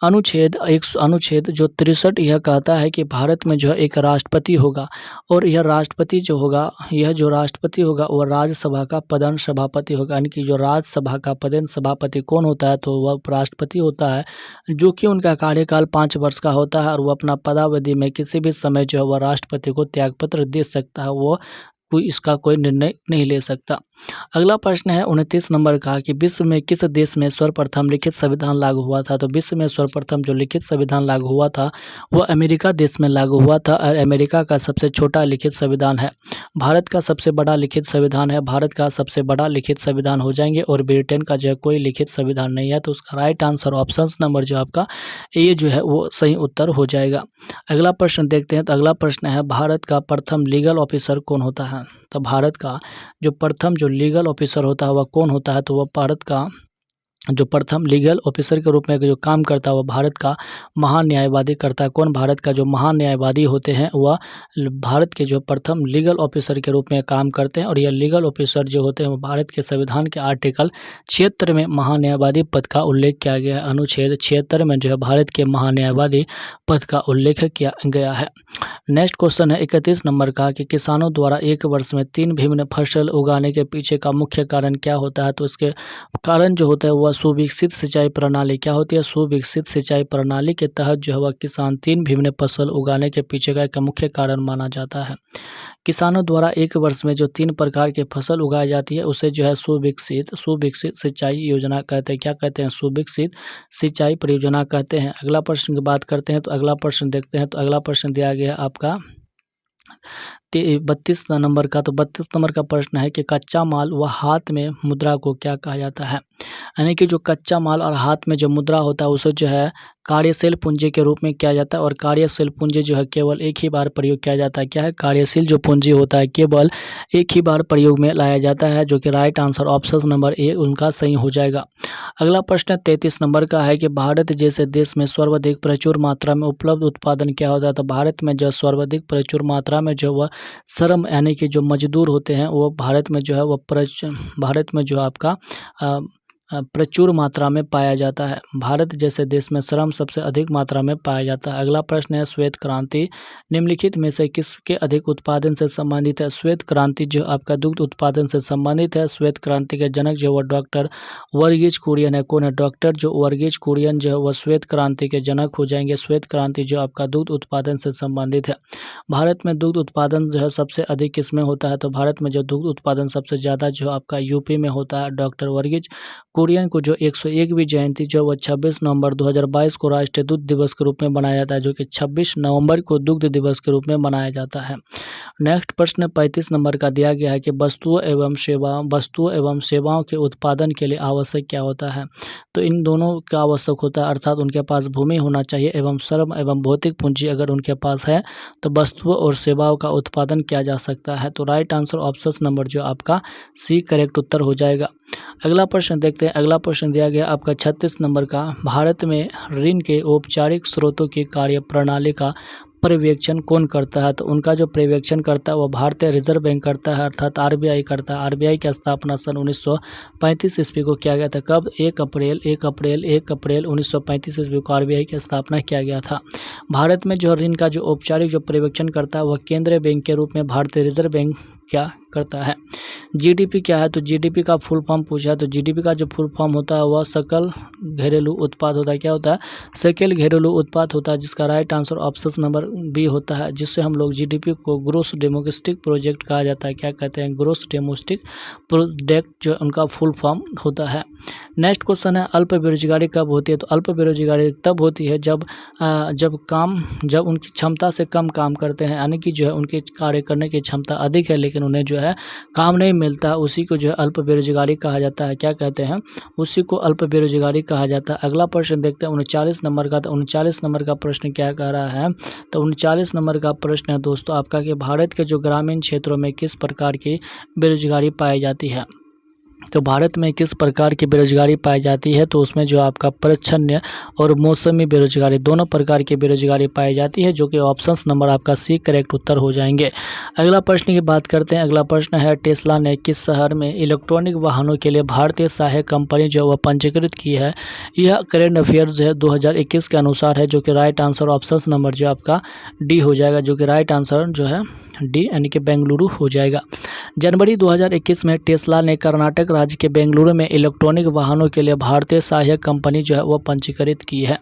अनुच्छेद जो 63 यह कहता है कि भारत में जो है एक राष्ट्रपति होगा, और यह राष्ट्रपति जो होगा, यह जो राष्ट्रपति होगा वह राज्यसभा का पदेन सभापति होगा। यानी कि जो राज्यसभा का पदेन सभापति कौन होता है, तो वह उपराष्ट्रपति होता है, जो कि उनका कार्यकाल 5 वर्ष का होता है, और वह अपना पदावधि में किसी भी समय जो है वह राष्ट्रपति को त्यागपत्र दे सकता है, वो इसका कोई निर्णय नहीं ले सकता। अगला प्रश्न है 29 नंबर का कि विश्व में किस देश में सर्वप्रथम लिखित संविधान लागू हुआ था। तो विश्व में सर्वप्रथम जो लिखित संविधान लागू हुआ था वह अमेरिका देश में लागू हुआ था, और अमेरिका का सबसे छोटा लिखित संविधान है। भारत का सबसे बड़ा लिखित संविधान है, भारत का सबसे बड़ा लिखित संविधान हो जाएंगे, और ब्रिटेन का जो कोई लिखित संविधान नहीं है। तो उसका राइट आंसर ऑप्शन नंबर जो आपका ये जो है वो सही उत्तर हो जाएगा। अगला प्रश्न देखते हैं। तो अगला प्रश्न है, भारत का प्रथम लीगल ऑफिसर कौन होता है। तो भारत का जो प्रथम जो लीगल ऑफिसर होता है वह कौन होता है। तो वह भारत का जो प्रथम लीगल ऑफिसर के रूप में जो काम करता है वह भारत का महान्यायवादी करता है। कौन? भारत का जो महान्यायवादी होते हैं वह भारत के जो प्रथम लीगल ऑफिसर के रूप में काम करते हैं, और यह लीगल ऑफिसर जो होते हैं वो भारत के संविधान के आर्टिकल 76 में महान्यायवादी पद का उल्लेख किया गया है। अनुच्छेद 76 में जो है भारत के महान्यायवादी पद का उल्लेख किया गया है। नेक्स्ट क्वेश्चन है 31 नंबर का कि किसानों द्वारा एक वर्ष में 3 भिन्न फसल उगाने के पीछे का मुख्य कारण क्या होता है। तो इसके कारण जो होता है वह सुविकसित सिंचाई प्रणाली क्या होती है। सुविकसित सिंचाई प्रणाली के तहत जो है वह किसान 3 भिन्न फसल उगाने के पीछे का एक मुख्य कारण माना जाता है। किसानों द्वारा एक वर्ष में जो 3 प्रकार की फसल उगाई जाती है उसे जो है सुविकसित सिंचाई योजना कहते हैं। क्या कहते हैं? सुविकसित सिंचाई परियोजना कहते हैं। अगला प्रश्न की बात करते हैं। तो अगला प्रश्न देखते हैं। तो अगला प्रश्न दिया गया है आपका 32 नंबर का। तो 32 नंबर का प्रश्न है कि कच्चा माल व हाथ में मुद्रा को क्या कहा जाता है। यानी कि जो कच्चा माल और हाथ में जो मुद्रा होता है उसे जो है कार्यशील पूंजी के रूप में किया जाता है, और कार्यशील पूंजी जो है केवल एक ही बार प्रयोग किया जाता है। क्या है? कार्यशील जो पूंजी होता है केवल एक ही बार प्रयोग में लाया जाता है, जो कि राइट आंसर ऑप्शन नंबर ए उनका सही हो जाएगा। अगला प्रश्न 33 नंबर का है कि भारत जैसे देश में सर्वाधिक प्रचुर मात्रा में उपलब्ध उत्पादन क्या होता है। तो भारत में जो सर्वाधिक प्रचुर मात्रा में जो वह श्रम यानी कि जो मजदूर होते हैं वो भारत में जो है वह भारत में जो आपका प्रचुर मात्रा में पाया जाता है। भारत जैसे देश में श्रम सबसे अधिक मात्रा में पाया जाता है। अगला प्रश्न है श्वेत क्रांति निम्नलिखित में से किसके अधिक उत्पादन से संबंधित है। श्वेत क्रांति जो आपका दुग्ध उत्पादन से संबंधित है। श्वेत क्रांति के जनक जो वह डॉक्टर वर्गीज कुरियन है। कौन है? डॉक्टर जो वर्गीज कुरियन जो है वह श्वेत क्रांति के जनक हो जाएंगे। श्वेत क्रांति जो आपका दुग्ध उत्पादन से संबंधित है। भारत में दुग्ध उत्पादन जो है सबसे अधिक किसमें होता है। तो भारत में जो दुग्ध उत्पादन सबसे ज़्यादा जो आपका यूपी में होता है। डॉक्टर वर्गीज कुरियन को जो 101वीं जयंती जो वह 26 नवंबर 2022 को राष्ट्रीय दुग्ध दिवस के रूप में मनाया जाता है, जो कि 26 नवंबर को दुग्ध दिवस के रूप में मनाया जाता है। नेक्स्ट प्रश्न 35 नंबर का दिया गया है कि वस्तुओं एवं सेवाओं के उत्पादन के लिए आवश्यक क्या होता है। तो इन दोनों का आवश्यक होता है, अर्थात उनके पास भूमि होना चाहिए एवं श्रम एवं भौतिक पूंजी अगर उनके पास है तो वस्तुओं और सेवाओं का उत्पादन किया जा सकता है। तो राइट आंसर ऑप्शन नंबर जो आपका सी करेक्ट उत्तर हो जाएगा। अगला प्रश्न देखते हैं। अगला प्रश्न दिया गया आपका 36 नंबर का, भारत में ऋण के औपचारिक स्रोतों की कार्य प्रणाली का पर्यवेक्षण कौन करता है। तो उनका जो पर्यवेक्षण करता है वह भारतीय रिजर्व बैंक करता है, अर्थात आरबीआई करता है। आरबीआई की स्थापना सन 1935 ईस्वी को किया गया था। कब? 1 अप्रैल 1935 ईस्वी को आरबीआई की स्थापना किया गया था। भारत में जो ऋण का जो औपचारिक जो पर्यवेक्षण करता है वह केंद्रीय बैंक के रूप में भारतीय रिजर्व बैंक क्या करता है। जीडीपी क्या है, तो जीडीपी का फुल फॉर्म पूछा है, तो जीडीपी का जो फुल फॉर्म होता है वह सकल घरेलू उत्पाद होता है। क्या होता है, सकल घरेलू उत्पाद होता है, जिसका right answer option number B होता है, जिससे हम लोग जीडीपी को ग्रोस डोमेस्टिक प्रोजेक्ट कहा जाता है। क्या कहते हैं, ग्रोस डोमेस्टिक प्रोजेक्ट जो उनका फुल फॉर्म होता है। नेक्स्ट क्वेश्चन है, अल्प बेरोजगारी कब होती है, तो अल्प बेरोजगारी तब होती है जब उनकी क्षमता से कम काम करते हैं, यानी कि जो है उनके कार्य करने की क्षमता अधिक है लेकिन उन्हें जो है काम नहीं मिलता, उसी को जो है अल्प बेरोजगारी कहा जाता है। क्या कहते हैं, उसी को अल्प बेरोजगारी कहा जाता है। अगला प्रश्न देखते हैं 39 नंबर का। तो 39 नंबर का प्रश्न क्या कह रहा है, तो 39 नंबर का प्रश्न है दोस्तों आपका कि भारत के जो ग्रामीण क्षेत्रों में किस प्रकार की बेरोजगारी पाई जाती है। तो भारत में किस प्रकार की बेरोजगारी पाई जाती है, तो उसमें जो आपका प्रच्छन्न और मौसमी बेरोजगारी दोनों प्रकार की बेरोजगारी पाई जाती है, जो कि ऑप्शन नंबर आपका सी करेक्ट उत्तर हो जाएंगे। अगला प्रश्न की बात करते हैं। अगला प्रश्न है, टेस्ला ने किस शहर में इलेक्ट्रॉनिक वाहनों के लिए भारतीय सहायक कंपनी जो वह पंजीकृत की है। यह करेंट अफेयर्स जो है 2021 के अनुसार है, जो कि राइट आंसर ऑप्शन नंबर जो आपका डी हो जाएगा, जो कि राइट आंसर जो है डी यानी कि बेंगलुरु हो जाएगा। जनवरी 2021 में टेस्ला ने कर्नाटक राज्य के बेंगलुरु में इलेक्ट्रॉनिक वाहनों के लिए भारतीय सहायक कंपनी जो है वह पंजीकृत की है।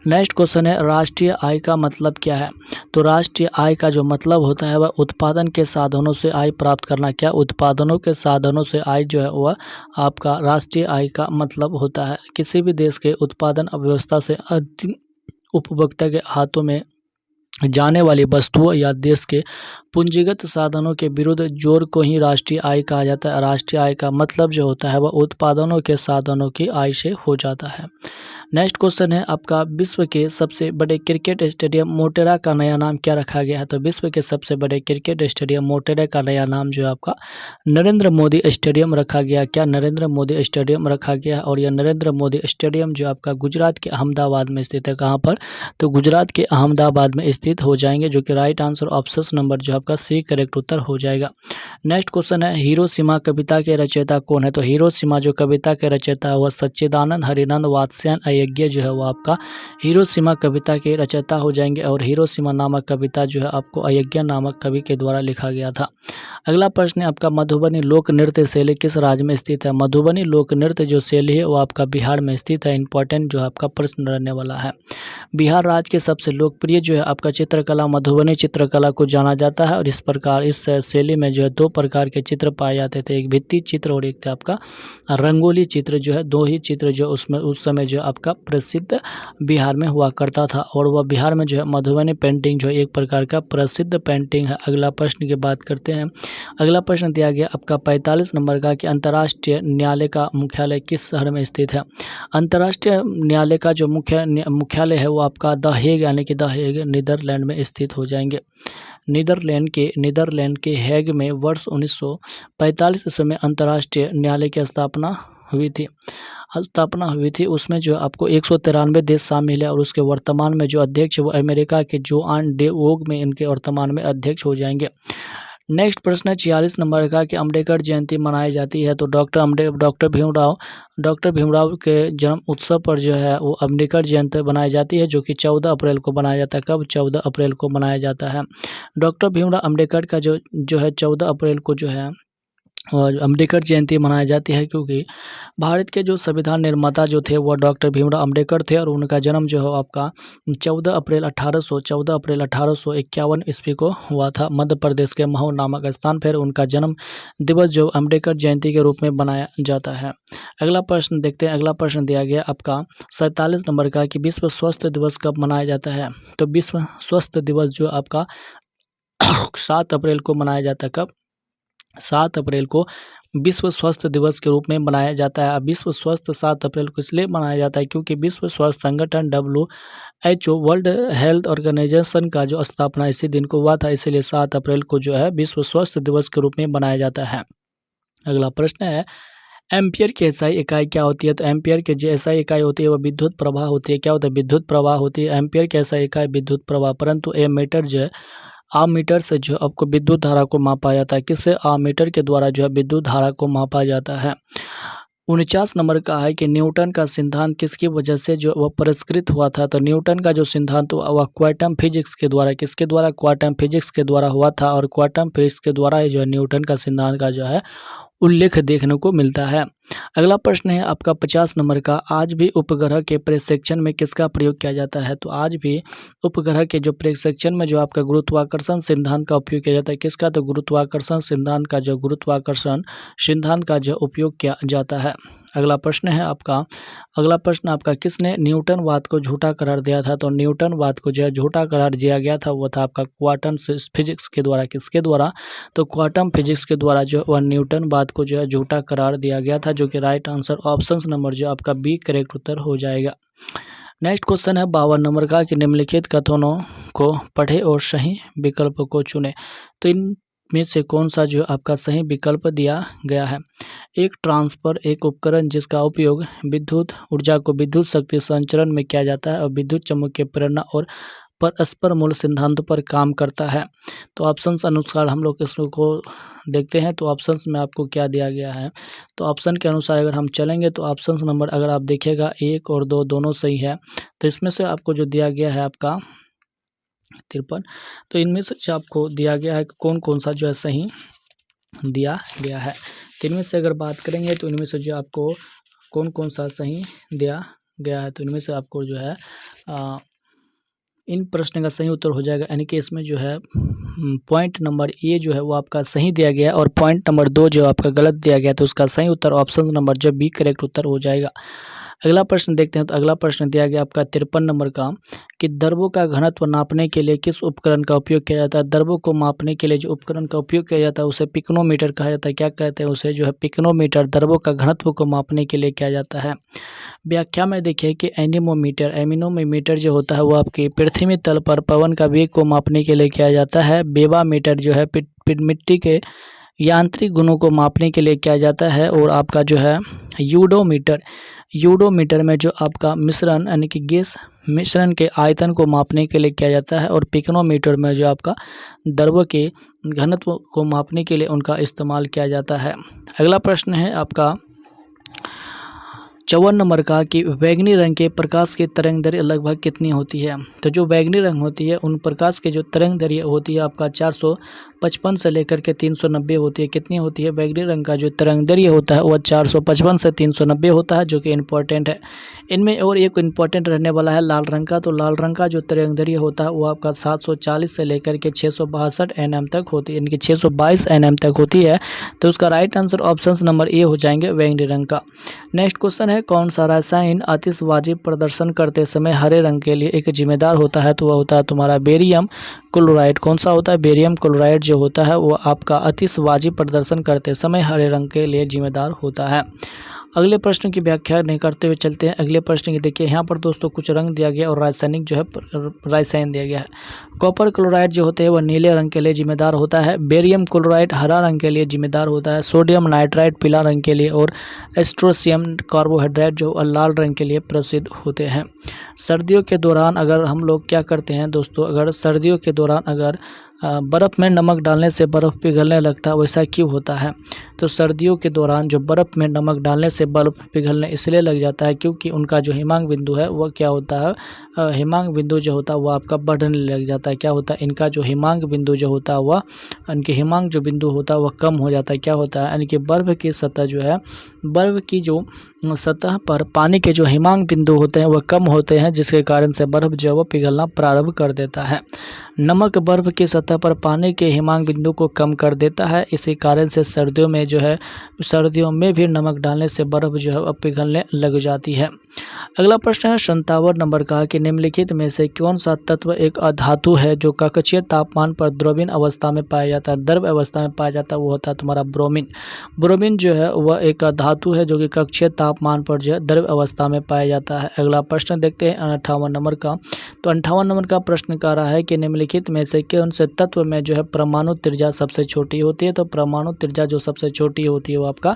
नेक्स्ट क्वेश्चन है, राष्ट्रीय आय का मतलब क्या है, तो राष्ट्रीय आय का जो मतलब होता है वह उत्पादन के साधनों से आय प्राप्त करना। क्या, उत्पादनों के साधनों से आय जो है वह आपका राष्ट्रीय आय का मतलब होता है। किसी भी देश के उत्पादन अर्थव्यवस्था से अंतिम उपभोक्ता के हाथों में जाने वाली वस्तुओं या देश के पूंजीगत साधनों के विरुद्ध जोर को ही राष्ट्रीय आय कहा जाता है। राष्ट्रीय आय का मतलब जो होता है वह उत्पादनों के साधनों की आय से हो जाता है। नेक्स्ट क्वेश्चन है आपका, विश्व के सबसे बड़े क्रिकेट स्टेडियम मोटेरा का नया नाम क्या रखा गया है। तो विश्व के सबसे बड़े क्रिकेट स्टेडियम मोटेरा का नया नाम जो है आपका नरेंद्र मोदी स्टेडियम रखा गया। क्या, नरेंद्र मोदी स्टेडियम रखा गया है, और यह नरेंद्र मोदी स्टेडियम जो आपका गुजरात के अहमदाबाद में स्थित है। कहाँ पर, तो गुजरात के अहमदाबाद में स्थित हो जाएंगे, जो कि राइट आंसर ऑप्शन नंबर जो आपका सी करेक्ट उत्तर हो जाएगा। नेक्स्ट क्वेश्चन है, हिरोशिमा कविता के रचयिता कौन है। तो हिरोशिमा जो कविता के रचयिता है वह सच्चिदानंद हरिनंद वात्स्यायन अय्यज्ञ जो है वो आपका हिरोशिमा कविता के रचयिता हो जाएंगे, और हिरोशिमा नामक कविता जो है आपको अय्यज्ञ नामक कवि के द्वारा लिखा गया था। अगला प्रश्न है आपका, मधुबनी लोक नृत्य शैली किस राज्य में स्थित है। मधुबनी लोक नृत्य जो शैली है वो आपका बिहार में स्थित है। इंपॉर्टेंट जो आपका प्रश्न रहने वाला है। बिहार राज्य के सबसे लोकप्रिय जो है आपका चित्रकला मधुबनी चित्रकला को जाना जाता है, और इस प्रकार इस शैली में जो है दो प्रकार के चित्र पाए जाते थे, एक भित्ति चित्र और एक था आपका रंगोली चित्र। जो है दो ही चित्र जो उसमें उस समय जो आपका प्रसिद्ध बिहार में हुआ करता था, और वह बिहार में जो है मधुबनी पेंटिंग जो है एक प्रकार का प्रसिद्ध पेंटिंग है। अगला प्रश्न की बात करते हैं। अगला प्रश्न दिया गया आपका 45 नंबर का कि अंतर्राष्ट्रीय न्यायालय का मुख्यालय किस शहर में स्थित है। अंतर्राष्ट्रीय न्यायालय का जो मुख्यालय है वो आपका द हेग यानी कि द हेग नीदरलैंड में स्थित हो जाएंगे। नीदरलैंड के हेग में वर्ष 1945 ईस्वी में अंतर्राष्ट्रीय न्यायालय की स्थापना हुई थी। उसमें जो आपको 193 देश शामिल है, और उसके वर्तमान में जो अध्यक्ष है वो अमेरिका के जोआन डे वोग में इनके वर्तमान में अध्यक्ष हो जाएंगे। नेक्स्ट प्रश्न है 46 नंबर का कि अम्बेडकर जयंती मनाई जाती है। तो डॉक्टर भीमराव के जन्म उत्सव पर जो है वो अम्बेडकर जयंती बनाई जाती है, जो कि 14 अप्रैल को बनाया जाता है। कब, 14 अप्रैल को मनाया जाता है। डॉक्टर भीमराव अम्बेडकर का जो है 14 अप्रैल को जो है और अम्बेडकर जयंती मनाई जाती है, क्योंकि भारत के जो संविधान निर्माता जो थे वह डॉक्टर भीमराव अम्बेडकर थे, और उनका जन्म जो है आपका 14 अप्रैल 1851 ईस्वी को हुआ था, मध्य प्रदेश के महू नामक स्थान पर उनका जन्म दिवस जो अम्बेडकर जयंती के रूप में बनाया जाता है। अगला प्रश्न देखते हैं। अगला प्रश्न दिया गया आपका 47 नंबर का कि विश्व स्वास्थ्य दिवस कब मनाया जाता है। तो विश्व स्वास्थ्य दिवस जो आपका 7 अप्रैल को मनाया जाता है। कब, 7 अप्रैल को विश्व स्वास्थ्य दिवस के रूप में मनाया जाता है। विश्व स्वास्थ्य 7 अप्रैल को इसलिए मनाया जाता है क्योंकि विश्व स्वास्थ्य संगठन WHO वर्ल्ड हेल्थ ऑर्गेनाइजेशन का जो स्थापना इसी दिन को हुआ था, इसीलिए 7 अप्रैल को जो है विश्व स्वास्थ्य दिवस के रूप में मनाया जाता है। अगला प्रश्न है, एम्पियर की एसआई इकाई क्या होती है। तो एम्पियर की जो एसआई इकाई होती है वह विद्युत प्रवाह होती है। क्या होता है, विद्युत प्रवाह होती है। एम्पियर की एसआई इकाई विद्युत प्रवाह, परंतु एमीटर जो है आमीटर से जो आपको विद्युत धारा को मापा जाता है। किससे, आमीटर के द्वारा जो है विद्युत धारा को मापा जाता है। 49 नंबर का है कि न्यूटन का सिद्धांत किसकी वजह से जो वह परिष्कृत हुआ था। तो न्यूटन का जो सिद्धांत हुआ वह क्वांटम फिजिक्स के द्वारा, किसके द्वारा, क्वांटम फिजिक्स के द्वारा हुआ था। और क्वांटम फिजिक्स के द्वारा ही जो है न्यूटन का सिद्धांत का जो है उल्लेख देखने को मिलता है। अगला प्रश्न है आपका 50 नंबर का, आज भी उपग्रह के प्रक्षेपण में किसका प्रयोग किया जाता है। तो आज भी उपग्रह के जो प्रक्षेपण में जो आपका गुरुत्वाकर्षण सिद्धांत का उपयोग किया जाता है, किसका, तो गुरुत्वाकर्षण सिद्धांत का जो गुरुत्वाकर्षण सिद्धांत का जो उपयोग किया जाता है। अगला प्रश्न है आपका, अगला प्रश्न आपका, किसने न्यूटनवाद को झूठा करार दिया था। तो न्यूटनवाद को जो है झूठा करार दिया गया था वो था आपका क्वांटम फिजिक्स के द्वारा, किसके द्वारा, तो क्वांटम फिजिक्स के द्वारा जो वह न्यूटनवाद को जो है झूठा करार दिया गया था, जो कि राइट आंसर ऑप्शन नंबर जो आपका बी करेक्ट उत्तर हो जाएगा। नेक्स्ट क्वेश्चन है 52 नंबर का कि निम्नलिखित कथनों को पढ़े और सही विकल्प को चुने। तो इन में से कौन सा जो आपका सही विकल्प दिया गया है। एक ट्रांसफर एक उपकरण जिसका उपयोग विद्युत ऊर्जा को विद्युत शक्ति संचरण में किया जाता है और विद्युत चुम्बकीय प्रेरणा और परस्पर मूल सिद्धांतों पर काम करता है। तो ऑप्शंस अनुसार हम लोग इसको देखते हैं। तो ऑप्शंस में आपको क्या दिया गया है। तो ऑप्शन के अनुसार अगर हम चलेंगे तो ऑप्शंस नंबर अगर आप देखिएगा 1 और 2 दोनों सही है। तो इसमें से आपको जो दिया गया है आपका 53, तो इनमें से आपको दिया गया है कौन कौन सा जो है सही दिया गया है। तो इनमें से अगर बात करेंगे तो इनमें से जो आपको कौन कौन सा सही दिया गया है। तो इनमें से आपको जो है इन प्रश्न का सही उत्तर हो जाएगा, यानी कि इसमें जो है पॉइंट नंबर ए जो है वो आपका सही दिया गया है और पॉइंट नंबर 2 जो आपका गलत दिया गया, तो उसका सही उत्तर ऑप्शन नंबर जो बी करेक्ट उत्तर हो जाएगा। अगला प्रश्न देखते हैं। तो अगला प्रश्न दिया गया आपका 53 नंबर का कि द्रव्यों का घनत्व नापने के लिए किस उपकरण का उपयोग किया जाता है। द्रव्यों को मापने के लिए जो उपकरण का उपयोग किया जाता है उसे पिकोनोमीटर कहा जाता है। क्या कहते हैं उसे, जो है पिकोनोमीटर द्रव्यों का घनत्व को मापने के लिए किया जाता है। व्याख्या में देखिए कि एनीमोमीटर जो होता है वो आपके पृथ्वी तल पर पवन का वेग को मापने के लिए किया जाता है। बेबामीटर जो है मिट्टी के यांत्रिक गुणों को मापने के लिए किया जाता है। और आपका जो है यूडोमीटर में जो आपका मिश्रण यानी कि गैस मिश्रण के आयतन को मापने के लिए किया जाता है। और पिकोनोमीटर में जो आपका द्रव्य के घनत्व को मापने के लिए उनका इस्तेमाल किया जाता है। अगला प्रश्न है आपका 54 नंबर का कि बैंगनी रंग के प्रकाश की तरंग दैर्घ्य लगभग कितनी होती है। तो जो बैंगनी रंग होती है उन प्रकाश के जो तरंग दैर्घ्य होती है आपका 455 से लेकर के 390 होती है। कितनी होती है, बैंगनी रंग का जो तरंग दैर्घ्य होता है वह 455 से 390 होता है, जो कि इम्पोर्टेंट है। इनमें और एक इम्पोर्टेंट रहने वाला है लाल रंग का। तो लाल रंग का जो तरंग दैर्घ्य होता है वो आपका 740 से लेकर के 662 nm तक होती है, यानी कि 622 nm तक होती है। तो उसका राइट आंसर ऑप्शन नंबर ए हो जाएंगे बैंगनी रंग का। नेक्स्ट क्वेश्चन है कौन सा रासायन आतिशबाजी प्रदर्शन करते समय हरे रंग के लिए एक जिम्मेदार होता है। तो वह होता है तुम्हारा बेरियम क्लोराइड। कौन सा होता है, बेरियम क्लोराइड जो होता है वो आपका आतिशबाजी प्रदर्शन करते समय हरे रंग के लिए जिम्मेदार होता है। अगले प्रश्न की व्याख्या नहीं करते हुए चलते हैं। अगले प्रश्न की देखिए, यहाँ पर दोस्तों कुछ रंग दिया गया और रासायनिक जो है रासायन दिया गया है। कॉपर क्लोराइड जो होते हैं वह नीले रंग के लिए जिम्मेदार होता है। बेरियम क्लोराइड हरा रंग के लिए जिम्मेदार होता है। सोडियम नाइट्राइड पीला रंग के लिए और एस्ट्रोसियम कार्बोहाइड्रेट जो लाल रंग के लिए प्रसिद्ध होते हैं। सर्दियों के दौरान अगर हम लोग क्या करते हैं दोस्तों, अगर सर्दियों के दौरान अगर बर्फ़ में नमक डालने से बर्फ़ पिघलने लगता है, वैसा क्यों होता है। तो सर्दियों के दौरान जो बर्फ़ में नमक डालने से बर्फ़ पिघलने इसलिए लग जाता है क्योंकि उनका जो हिमांक बिंदु है वह क्या होता है, हिमांक बिंदु जो होता है वह आपका बढ़ने लग जाता है। क्या होता है, इनका जो हिमांक बिंदु जो होता है वह इनके हिमांक जो बिंदु होता है वह कम हो जाता है। क्या होता है, यानी कि बर्फ़ की सतह जो है, बर्फ़ की जो सतह पर पानी के जो हिमांक बिंदु होते हैं वह कम होते हैं, जिसके कारण से बर्फ़ जो है वह पिघलना प्रारंभ कर देता है। नमक बर्फ़ की सतह पर पानी के हिमांक बिंदु को कम कर देता है। इसी कारण से सर्दियों में जो है, सर्दियों में भी नमक डालने से बर्फ़ जो है वह पिघलने लग जाती है। अगला प्रश्न है 57 नंबर का कि निम्नलिखित में से कौन सा तत्व एक अधातु है जो कक्षीय तापमान पर द्रवीय अवस्था में पाया जाता है, द्रव अवस्था में पाया जाता है, वो होता है तुम्हारा ब्रोमीन। ब्रोमीन जो है वह एक धातु है जो कि कक्षीय तापमान पर जो है द्रव अवस्था में पाया जाता है। अगला प्रश्न देखते हैं 58 नंबर का। तो 58 नंबर का प्रश्न कह रहा है कि निम्नलिखित में से कौन से तत्व में जो है परमाणु त्रिज्या सबसे छोटी होती है। तो परमाणु त्रिज्या जो सबसे छोटी होती है वो आपका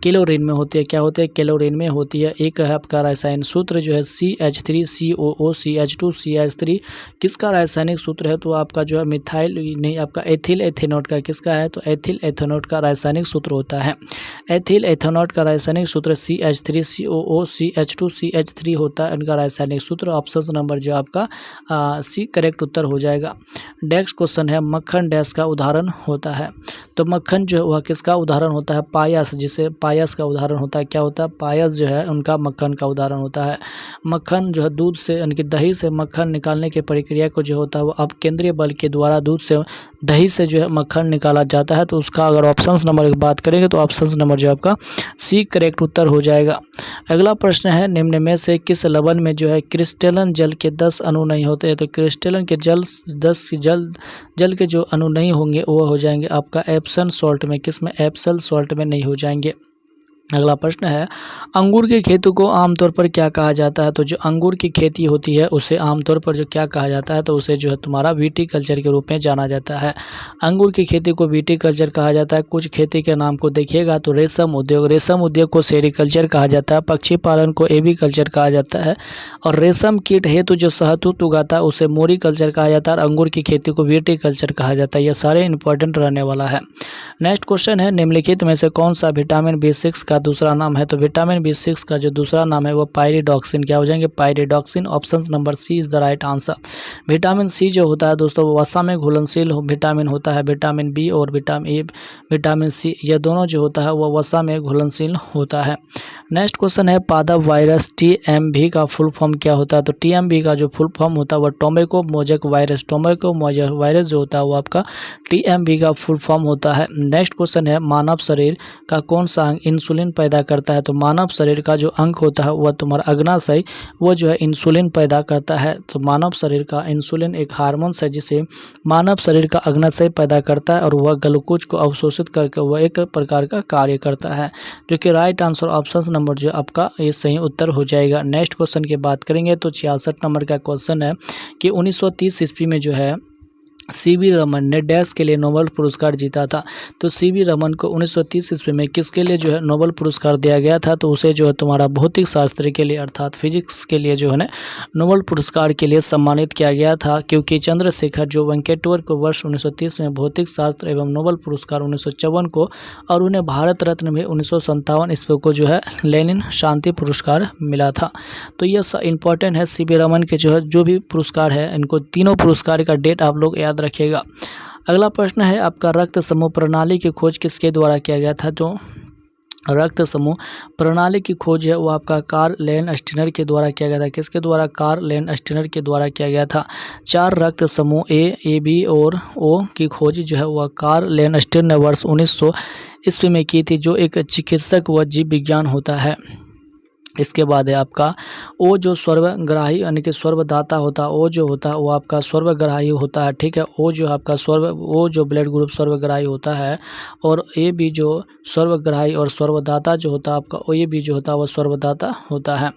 क्लोरीन में होती है। क्या होती है? क्लोरीन में होती है। एक है आपका रासायनिक सूत्र जो है CH3COO CH2CH3 किसका रासायनिक सूत्र है? तो आपका जो है मिथाइल नहीं, आपका एथिल एथेनॉट का किसका है? तो एथिल एथेनॉट का रासायनिक सूत्र होता है। एथिल एथेनॉट का रासायनिक सूत्र CH3COO CH2CH3 होता है इनका रासायनिक सूत्र। ऑप्शन नंबर जो आपका सी करेक्ट उत्तर हो जाएगा। नेक्स्ट क्वेश्चन है मक्खन डैश का उदाहरण होता है। तो मक्खन जो है वह किसका उदाहरण होता है? पायस, जिसे पायस का उदाहरण होता है। क्या होता है? पायस जो है उनका मक्खन का उदाहरण होता है। मक्खन जो है दूध से यानी कि दही से मक्खन निकालने की प्रक्रिया को जो होता है वो अब केंद्रीय बल के द्वारा दूध से दही से जो है मक्खन निकाला जाता है। तो उसका अगर ऑप्शंस नंबर की बात करेंगे तो ऑप्शंस नंबर जो आपका सी करेक्ट उत्तर हो जाएगा। अगला प्रश्न है निम्न में से किस लवण में जो है क्रिस्टलन जल के 10 अणु नहीं होते हैं? तो क्रिस्टलन के जल के जो अणु नहीं होंगे वो हो जाएंगे आपका एप्सम सॉल्ट में। किस में? एप्सल सॉल्ट में नहीं हो जाएंगे। अगला प्रश्न है अंगूर की खेती को आमतौर पर क्या कहा जाता है? तो जो अंगूर की खेती होती है उसे आमतौर पर जो क्या कहा जाता है? तो उसे जो है तुम्हारा विटीकल्चर के रूप में जाना जाता है। अंगूर की खेती को विटीकल्चर कहा जाता है। कुछ खेती के नाम को देखिएगा तो रेशम उद्योग को सेरीकल्चर कहा जाता है। पक्षी पालन को एवीकल्चर कहा जाता है। और रेशम कीट हेतु जो शहतूत उगाता है उसे मोरीकल्चर कहा जाता है। और अंगूर की खेती को विटीकल्चर कहा जाता है। यह सारे इंपॉर्टेंट रहने वाला है। नेक्स्ट क्वेश्चन है निम्नलिखित में से कौन सा विटामिन B6 का दूसरा नाम है? तो विटामिन B6 का जो दूसरा नाम है वो पायरिडॉक्सिन। क्या हो जाएंगे? Pyridoxine. Option number C is the right answer. Vitamin C जो होता है दोस्तों वो वसा में घुलनशील विटामिन होता है। विटामिन बी और विटामिन सी ये दोनों जो होता है वो वसा में घुलनशील होता है। नेक्स्ट क्वेश्चन है पादप वायरस TMV का फुल फॉर्म क्या होता है? तो TMV का जो फुल फॉर्म होता है वो टोमेको मोजैक वायरस जो होता है वो आपका TMV का फुल फॉर्म होता है। नेक्स्ट क्वेश्चन है मानव शरीर का कौन सा अंग इंसुलिन पैदा करता है? तो मानव शरीर का जो अंग होता है वह तुम्हारा अग्नाशय वो जो है इंसुलिन पैदा करता है। तो मानव शरीर का इंसुलिन एक हार्मोन्स है जिसे मानव शरीर का अग्नाशय पैदा करता है और वह ग्लूकोज को अवशोषित करके वह एक प्रकार का कार्य करता है। जो कि राइट आंसर ऑप्शन नंबर जो आपका ये सही उत्तर हो जाएगा। नेक्स्ट क्वेश्चन की बात करेंगे तो 66 नंबर का क्वेश्चन है कि 1930 ईस्वी में जो है CV रमन ने डैश के लिए नोबेल पुरस्कार जीता था। तो CV रमन को 1930 ईस्वी में किसके लिए जो है नोबेल पुरस्कार दिया गया था? तो उसे जो है तुम्हारा भौतिक शास्त्र के लिए अर्थात फिजिक्स के लिए जो है ना नोबेल पुरस्कार के लिए सम्मानित किया गया था। क्योंकि चंद्रशेखर जो वेंकटेश्वर को वर्ष 1930 में भौतिक शास्त्र एवं नोबेल पुरस्कार 1954 को और उन्हें भारत रत्न में 1957 ईस्वी को जो है लेनिन शांति पुरस्कार मिला था। तो यह इंपॉर्टेंट है। CV रमन के जो है जो भी पुरस्कार है इनको तीनों पुरस्कार का डेट आप लोग याद रखिएगा। अगला प्रश्न है आपका रक्त समूह प्रणाली की खोज किसके द्वारा किया गया था? जो रक्त समूह प्रणाली की खोज है वो आपका कार्ल लैंडस्टीनर के द्वारा किया गया था। किसके द्वारा? कार्ल लैंडस्टीनर के द्वारा किया गया था। 4 रक्त समूह A, B और O की खोज जो है वह कार्ल लैंडस्टीनर ने वर्ष 1900 ईस्वी में की थी, जो एक चिकित्सक व जीव विज्ञान होता है। इसके बाद है आपका ओ जो सर्वग्राही यानी कि सर्वदाता होता है। ओ जो होता है वो आपका सर्वग्राही होता है। ठीक है, ओ जो आपका ओ जो ब्लड ग्रुप सर्वग्राही होता है और ए बी जो सर्वग्राही और सर्वदाता जो होता है आपका ओ ए बी जो होता है वो सर्वदाता होता है।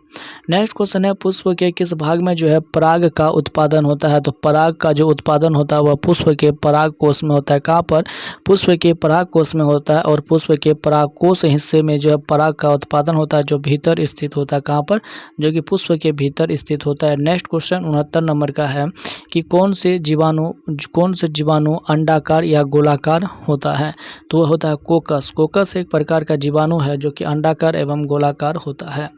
नेक्स्ट क्वेश्चन है पुष्प के किस भाग में जो है पराग का उत्पादन होता है? तो पराग का जो उत्पादन होता है वह पुष्प के पराग कोष में होता है। कहाँ पर? पुष्प के पराग कोष में होता है। और पुष्प के पराग कोष हिस्से में जो है पराग का उत्पादन होता है जो भीतर स्थित होता है। कहाँ पर? जो कि पुष्प के भीतर स्थित होता है। नेक्स्ट क्वेश्चन 69 नंबर का है कि कौन से जीवाणु अंडाकार या गोलाकार होता है? तो वह होता है कोकस। कोकस एक प्रकार का जीवाणु है जो कि अंडाकार एवं गोलाकार होता है।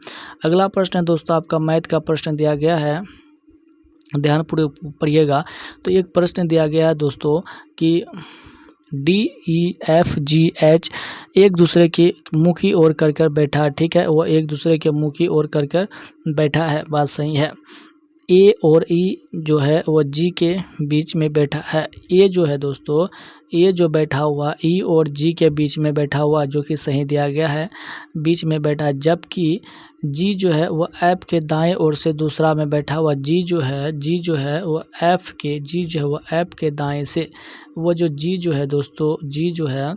अगला प्रश्न है दोस्तों आपका मैथ का प्रश्न दिया गया है, ध्यानपूर्वक पढ़िएगा। तो एक प्रश्न दिया गया है दोस्तों कि DEFGH एक दूसरे के मुँह की ओर कर बैठा है। ठीक है, वो एक दूसरे के मुँह की ओर कर बैठा है, बात सही है। A और E जो है वो G के बीच में बैठा है। A जो है दोस्तों A जो बैठा हुआ E और G के बीच में बैठा हुआ जो कि सही दिया गया है, बीच में बैठा है। जबकि G जो है वो F के दाएं ओर से दूसरा में बैठा हुआ। G जो है वो F के दाएं से वो जो G जो है दोस्तों G जो है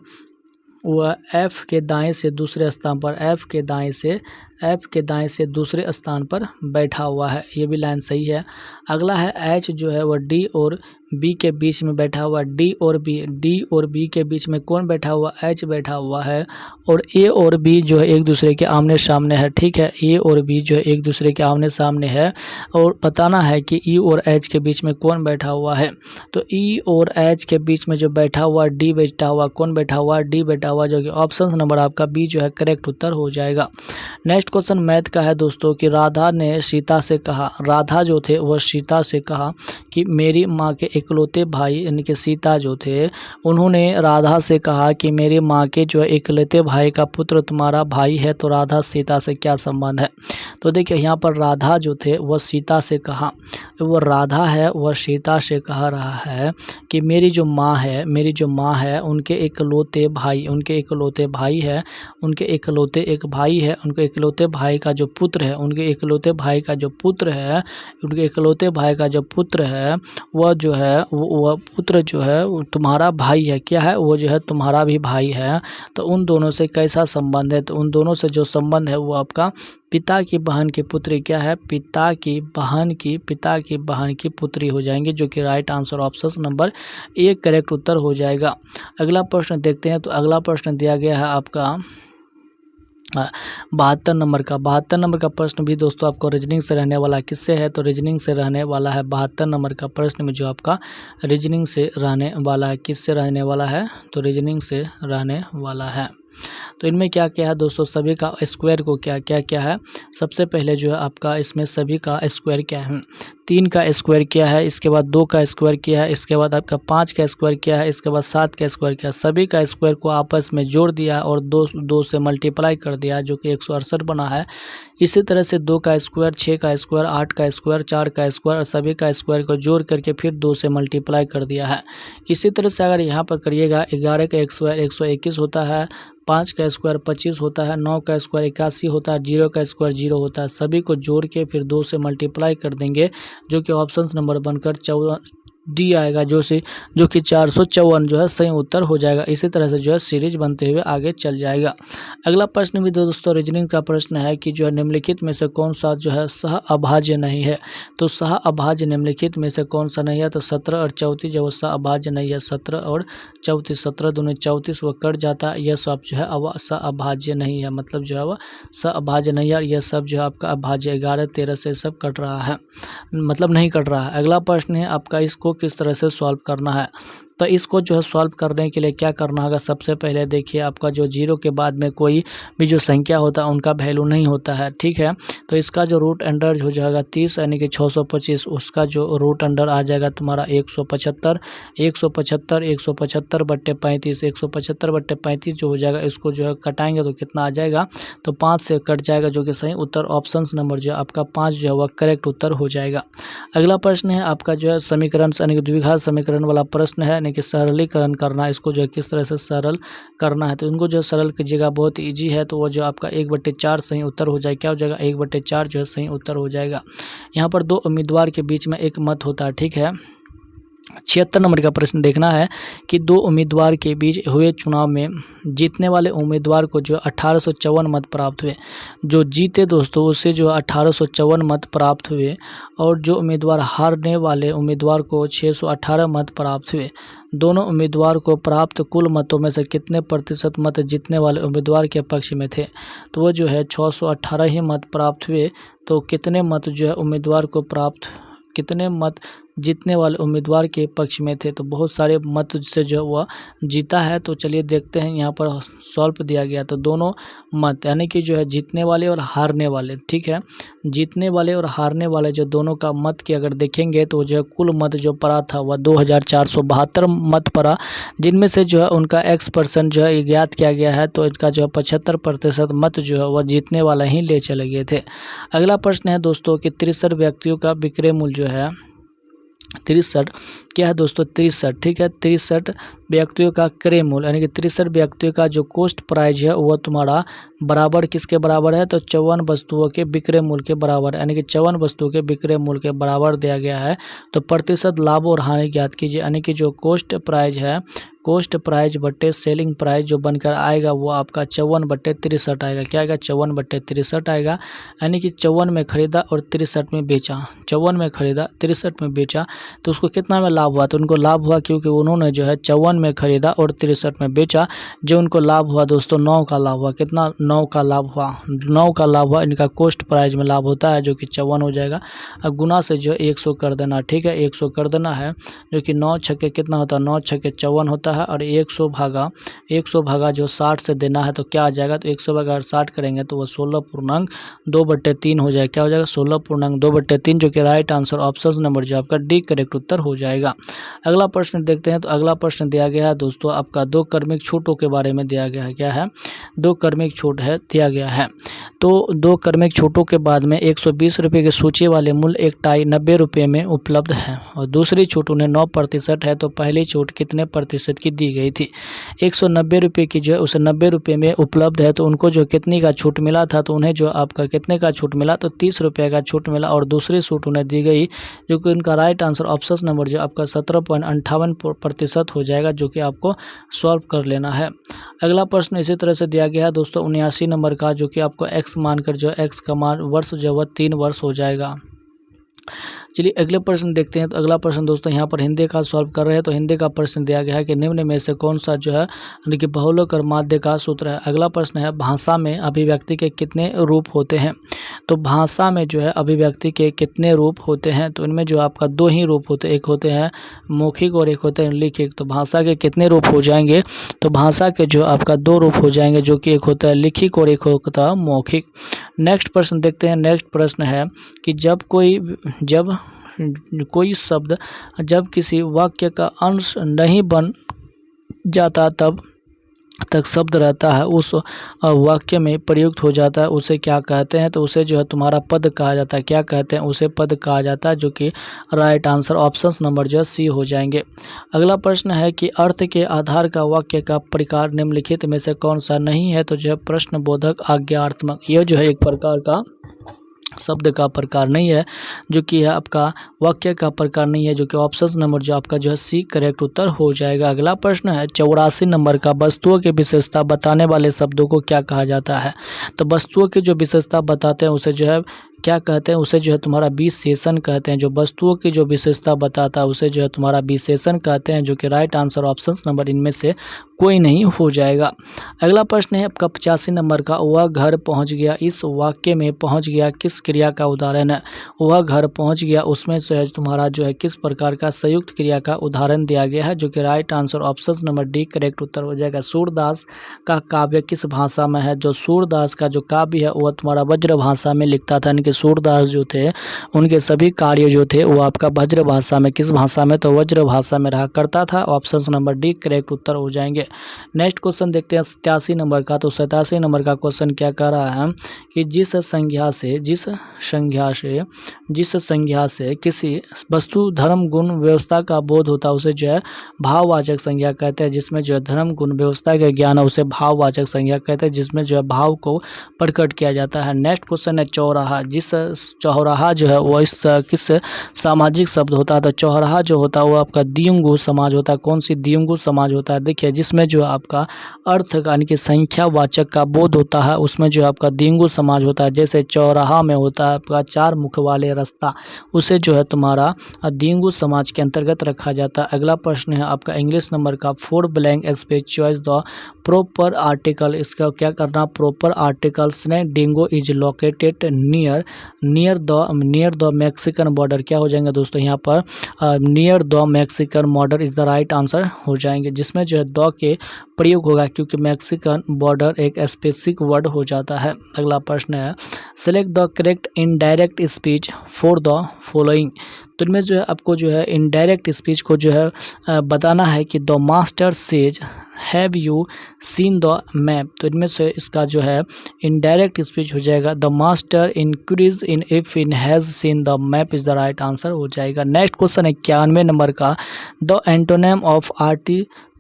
वह F के दाएं से दूसरे स्थान पर F के दाएं से F के दाएं से दूसरे स्थान पर बैठा हुआ है। ये भी लाइन सही है। अगला है H जो है वह D और B के बीच में बैठा हुआ। D और B के बीच में कौन बैठा हुआ? H बैठा हुआ है। और A और B जो है एक दूसरे के आमने सामने है। ठीक है, A और B जो है एक दूसरे के आमने सामने है और बताना है कि E और H के बीच में कौन बैठा हुआ है। तो E और H के बीच में जो बैठा हुआ D बैठा हुआ, कौन बैठा हुआ? D बैठा हुआ, जो कि ऑप्शन नंबर आपका B जो है करेक्ट उत्तर हो जाएगा। नेक्स्ट क्वेश्चन मैथ का है दोस्तों कि राधा ने सीता से कहा, राधा जो थे वह सीता से कहा कि मेरी माँ के इकलौते भाई यानी कि सीता जो थे उन्होंने राधा से कहा कि मेरी माँ के जो इकलौते भाई का पुत्र तुम्हारा भाई है। तो राधा सीता से क्या संबंध है? तो देखिए यहाँ पर राधा जो थे वह सीता से कहा, वह राधा है वह सीता से कह रहा है कि मेरी जो माँ है उनके इकलौते भाई है, उनके इकलौते भाई है, उनके इकलौते भाई का जो पुत्र है, वह जो है वह पुत्र जो है वो तुम्हारा भाई है। क्या है? वो जो है तुम्हारा भी भाई है। तो उन दोनों से कैसा संबंध है? तो उन दोनों से जो संबंध है वो आपका पिता की बहन की पुत्री क्या है? पिता की बहन की पुत्री हो जाएंगे, जो कि right answer option number A correct उत्तर हो जाएगा। अगला प्रश्न देखते हैं। तो अगला प्रश्न दिया गया है आपका 72 नंबर का प्रश्न भी दोस्तों आपको रीजनिंग से रहने वाला किससे है? तो रीजनिंग से रहने वाला है। 72 नंबर का प्रश्न में जो आपका रीजनिंग से रहने वाला है, किससे रहने वाला है? तो रीजनिंग से रहने वाला है। तो इनमें क्या क्या है दोस्तों? सभी का स्क्वायर को क्या है? सबसे पहले जो है आपका इसमें सभी का स्क्वायर क्या है? 3 का स्क्वायर क्या है, इसके बाद 2 का स्क्वायर क्या है, इसके बाद आपका 5 का स्क्वायर क्या है, इसके बाद 7 का स्क्वायर क्या है। सभी का स्क्वायर को आपस में जोड़ दिया और 2 से मल्टीप्लाई कर दिया, जो कि 168 बना है। इसी तरह से 2 का स्क्वायर, 6 का स्क्वायर, 8 का स्क्वायर, 4 का स्क्वायर और सभी का स्क्वायर को जोड़ करके फिर 2 से मल्टीप्लाई कर दिया है। इसी तरह से अगर यहाँ पर करिएगा 11 का स्क्वायर 121 होता है, 5 का स्क्वायर 25 होता है, 9 का स्क्वायर 81 होता है, 0 का स्क्वायर 0 होता है। सभी को जोड़ के फिर 2 से मल्टीप्लाई कर देंगे, जो कि ऑप्शन नंबर बनकर 14 डी आएगा, जो कि 454 जो है सही उत्तर हो जाएगा। इसी तरह से जो है सीरीज बनते हुए आगे चल जाएगा। अगला प्रश्न भी दोस्तों रीजनिंग का प्रश्न है कि जो है निम्नलिखित में से कौन सा जो है सह अभाज्य नहीं है? तो सह अभाज्य निम्नलिखित में से कौन सा नहीं है? तो 17 और 34 जो सह अभाज्य नहीं है। 17 और 34, 17 दूनी 34 वो कट जाता है। यह सब जो है सह अभाज्य नहीं है, मतलब जो है वह सह अभाज्य नहीं है। यह सब जो है आपका अभाज्य 11, 13 से सब कट रहा है, मतलब नहीं कट रहा है। अगला प्रश्न है आपका, इसको किस तरह से सॉल्व करना है? तो इसको जो है सॉल्व करने के लिए क्या करना होगा? सबसे पहले देखिए आपका जो 0 के बाद में कोई भी जो संख्या होता है उनका वैल्यू नहीं होता है, ठीक है। तो इसका जो रूट अंडर हो जाएगा 30 यानी कि 625, उसका जो रूट अंडर आ जाएगा तुम्हारा 175 बट्टे 35, 175 बट्टे 35 जो हो जाएगा, इसको जो है कटाएंगे तो कितना आ जाएगा? तो 5 से कट जाएगा, जो कि सही उत्तर ऑप्शन नंबर जो है आपका 5 जो है वह करेक्ट उत्तर हो जाएगा। अगला प्रश्न है आपका जो है समीकरण यानी कि द्विघात समीकरण वाला प्रश्न है, कि सरलीकरण करना है। इसको जो है किस तरह से सरल करना है? तो इनको जो सरल कीजिएगा, बहुत इजी है। तो वो जो आपका 1/4 सही उत्तर हो जाएगा। क्या हो जाएगा? 1/4 जो है सही उत्तर हो जाएगा। यहाँ पर 2 उम्मीदवार के बीच में एक मत होता है, ठीक है। 76 नंबर का प्रश्न देखना है कि 2 उम्मीदवार के बीच हुए चुनाव में जीतने वाले उम्मीदवार को जो 1854 मत प्राप्त हुए। जो जीते दोस्तों उससे जो 1854 मत प्राप्त हुए, और जो उम्मीदवार हारने वाले उम्मीदवार को 618 मत प्राप्त हुए। दोनों उम्मीदवार को प्राप्त कुल मतों में से कितने प्रतिशत मत जीतने वाले उम्मीदवार के पक्ष में थे? तो वो जो है 618 ही मत प्राप्त हुए। तो कितने मत जो है उम्मीदवार को प्राप्त, कितने मत जीतने वाले उम्मीदवार के पक्ष में थे? तो बहुत सारे मत से जो वह जीता है। तो चलिए देखते हैं, यहाँ पर सॉल्व दिया गया। तो दोनों मत यानी कि जो है जीतने वाले और हारने वाले, ठीक है। जीतने वाले और हारने वाले जो दोनों का मत की अगर देखेंगे तो जो है कुल मत जो पड़ा था वह 2472 मत पड़ा, जिनमें से जो है उनका x% जो है ज्ञात किया गया है। तो इसका जो है 75% मत जो है वह जीतने वाला ही ले चले गए थे। अगला प्रश्न है दोस्तों कि 63 व्यक्तियों का विक्रय मूल्य जो है 63 क्या है दोस्तों? 63, ठीक है। 63 व्यक्तियों का क्रय मूल्य यानी कि 63 व्यक्तियों का जो कॉस्ट प्राइस है वह तुम्हारा बराबर किसके बराबर है? तो 54 वस्तुओं के विक्रय मूल्य के बराबर, यानी कि 54 वस्तुओं के विक्रय मूल्य के बराबर दिया गया है। तो प्रतिशत लाभ और हानि ज्ञात कीजिए, यानी कि जो कॉस्ट प्राइस है, कोस्ट प्राइस बट्टे सेलिंग प्राइस जो बनकर आएगा वो आपका 54/63 आएगा। क्या आएगा? 54/63 आएगा। यानी कि 54 में खरीदा और 63 में बेचा, 54 में खरीदा 63 में बेचा, तो उसको कितना में लाभ हुआ? तो उनको लाभ हुआ क्योंकि उन्होंने जो है 54 में खरीदा और 63 में बेचा। जो उनको लाभ हुआ दोस्तों 9 का लाभ हुआ। कितना? 9 का लाभ हुआ, 9 का लाभ हुआ। इनका कोस्ट प्राइस में लाभ होता है जो कि 54 हो जाएगा। अब गुना से जो 100 कर देना, ठीक है, 100 कर देना है, जो कि 9 छक्के कितना होता है? 9 छक्के 54 होता है। और 100 भागा जो 60 से देना है तो क्या आ जाएगा? तो 100 भागा 60 करेंगे तो वो 16.2/3 हो जाएगा। क्या हो जाएगा? 16.2/3, जो कि राइट आंसर ऑप्शन नंबर जो आपका डी करेक्ट उत्तर हो जाएगा। अगला प्रश्न देखते हैं। तो अगला प्रश्न दिया गया है दोस्तों आपका 2 क्रमिक छूटों के बारे में दिया गया है। क्या है? 2 क्रमिक छूट है दिया गया है। तो 2 क्रमिक छूटों के बाद में 120 रुपये के सूची वाले मूल्य एक टाई 90 रुपये में उपलब्ध है और दूसरी छूट उन्हें 9% है। तो पहली छूट कितने प्रतिशत की दी गई थी? 190 रुपये की जो है उसे 90 रुपये में उपलब्ध है, तो उनको जो कितनी का छूट मिला था? तो उन्हें जो आपका कितने का छूट मिला? तो 30 रुपये का छूट मिला। और दूसरी छूट उन्हें दी गई जो कि उनका राइट आंसर ऑप्शन नंबर जो आपका 17.58% हो जाएगा, जो कि आपको सॉल्व कर लेना है। अगला प्रश्न इसी तरह से दिया गया है दोस्तों 79 नंबर का, जो कि आपको एक्स मानकर जो एक्स का मान वर्ष जो है 3 वर्ष हो जाएगा। चलिए अगले प्रश्न देखते हैं। तो अगला प्रश्न दोस्तों यहाँ पर हिंदी का सॉल्व कर रहे हैं। तो हिंदी का प्रश्न दिया गया है कि निम्न में से कौन सा जो है यानी कि बहुलक और माध्य का सूत्र है। अगला प्रश्न है भाषा में अभिव्यक्ति के कितने रूप होते हैं? तो भाषा में जो है अभिव्यक्ति के कितने रूप होते हैं? तो इनमें जो आपका 2 ही रूप होते हैं, एक होते हैं मौखिक और एक होते हैं लिखित। तो भाषा के कितने रूप हो जाएंगे? तो भाषा के जो आपका 2 रूप हो जाएंगे, जो कि एक होता है लिखित और एक होता है मौखिक। नेक्स्ट प्रश्न देखते हैं। नेक्स्ट प्रश्न है कि जब कोई शब्द जब किसी वाक्य का अंश नहीं बन जाता तब तक शब्द रहता है उस वाक्य में प्रयुक्त हो जाता है, उसे क्या कहते हैं? तो उसे जो है तुम्हारा पद कहा जाता है। क्या कहते हैं? उसे पद कहा जाता है, जो कि राइट आंसर ऑप्शन नंबर जो है सी हो जाएंगे। अगला प्रश्न है कि अर्थ के आधार का वाक्य का प्रकार निम्नलिखित में से कौन सा नहीं है? तो जो है प्रश्नबोधक आज्ञार्थमक, यह जो है एक प्रकार का शब्द का प्रकार नहीं है, जो कि है आपका वाक्य का प्रकार नहीं है, जो कि ऑप्शन नंबर जो आपका जो है सी करेक्ट उत्तर हो जाएगा। अगला प्रश्न है 84 नंबर का वस्तुओं की विशेषता बताने वाले शब्दों को क्या कहा जाता है? तो वस्तुओं की जो विशेषता बताते हैं उसे जो है क्या कहते हैं? उसे जो है तुम्हारा विशेषण कहते हैं। जो वस्तुओं की जो विशेषता बताता है उसे जो है तुम्हारा विशेषण कहते हैं, जो कि राइट आंसर ऑप्शन नंबर इनमें से कोई नहीं हो जाएगा। अगला प्रश्न है आपका 85 नंबर का वह घर पहुंच गया। इस वाक्य में पहुंच गया किस क्रिया का उदाहरण है? वह घर पहुंच गया, उसमें से तुम्हारा जो है किस प्रकार का संयुक्त क्रिया का उदाहरण दिया गया है, जो कि right answer option number D correct उत्तर हो जाएगा। सूरदास का काव्य किस भाषा में है? जो सूरदास का जो काव्य है वह तुम्हारा वज्र भाषा में लिखता था। कि सूरदास जो थे उनके सभी कार्य जो थे वो आपका वज्र भाषा में, किस भाषा में? तो वज्र भाषा में रहा करता था। ऑप्शन नंबर डी करेक्ट उत्तर हो जाएंगे। नेक्स्ट क्वेश्चन देखते हैं 87 नंबर का। तो 87 नंबर का क्वेश्चन क्या कह रहा है कि जिस संज्ञा से किसी वस्तु धर्म गुण व्यवस्था का बोध होता है उसे जो है भाववाचक संज्ञा कहते हैं। जिसमें जो है धर्म गुण व्यवस्था का ज्ञान है उसे भाववाचक संज्ञा कहते हैं, जिसमें जो है भाव को प्रकट किया जाता है। नेक्स्ट क्वेश्चन है चौराहा। जिस चौराहा जो है वो इस किस सामाजिक शब्द होता है? तो चौराहा जो होता है वो आपका द्विगु समाज होता है। कौन सी द्विगु समाज होता है? देखिए जिसमें जो आपका अर्थ यानी कि संख्यावाचक का बोध होता है उसमें जो आपका द्विगु समाज होता है। जैसे चौराहा में होता है आपका 4 मुख वाले रास्ता, उसे जो है तुम्हारा द्विगु समाज के अंतर्गत रखा जाता है। अगला प्रश्न है आपका इंग्लिश नंबर का 4 blank space choice the proper article. इसका क्या करना? प्रॉपर आर्टिकल्स ने dingo is located near the Mexican border. क्या हो जाएंगे दोस्तों यहाँ पर? Near the Mexican border is the right answer हो जाएंगे, जिसमें जो है द के प्रयोग होगा क्योंकि मैक्सिकन बॉर्डर एक स्पेसिफिक वर्ड हो जाता है। अगला प्रश्न है select the correct indirect speech for the following. तो इनमें जो है आपको जो है इनडायरेक्ट स्पीच को जो है बताना है कि the master says have you seen the map. तो इनमें से इसका जो है इनडायरेक्ट स्पीच हो जाएगा the master increase in if in has seen the map is the right answer हो जाएगा। नेक्स्ट क्वेश्चन है 91 नंबर का द एंटोनेम ऑफ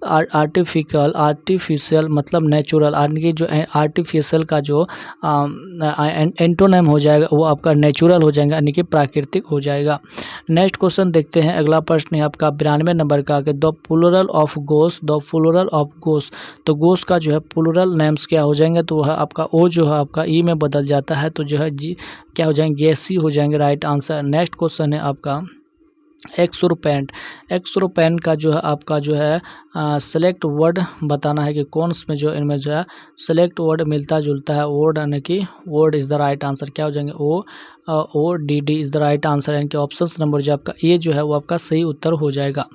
आर्टिफिशियल मतलब नेचुरल, यानी कि जो आर्टिफिशियल का जो एंटोनिम हो जाएगा वो आपका नेचुरल हो जाएगा, यानी कि प्राकृतिक हो जाएगा। नेक्स्ट क्वेश्चन देखते हैं। अगला प्रश्न है आपका 92 नंबर का कि the plural of goose, the plural of goose. तो गोस का जो है प्लूरल नेम्स क्या हो जाएंगे, तो वह आपका ओ जो है आपका ई में बदल जाता है, तो जो है जी क्या हो जाएंगे, गैसी हो जाएंगे, राइट आंसर। नेक्स्ट क्वेश्चन है आपका एक्सोरोपेंट। एक्सोरोपेंट का जो है आपका जो है सेलेक्ट वर्ड बताना है कि कौन में जो इनमें जो है सेलेक्ट वर्ड मिलता जुलता है वर्ड, यानी कि word is the right answer. क्या हो जाएंगे, O D D is the right answer, यानी कि ऑप्शन नंबर जो आपका ए जो है वो आपका सही उत्तर हो जाएगा।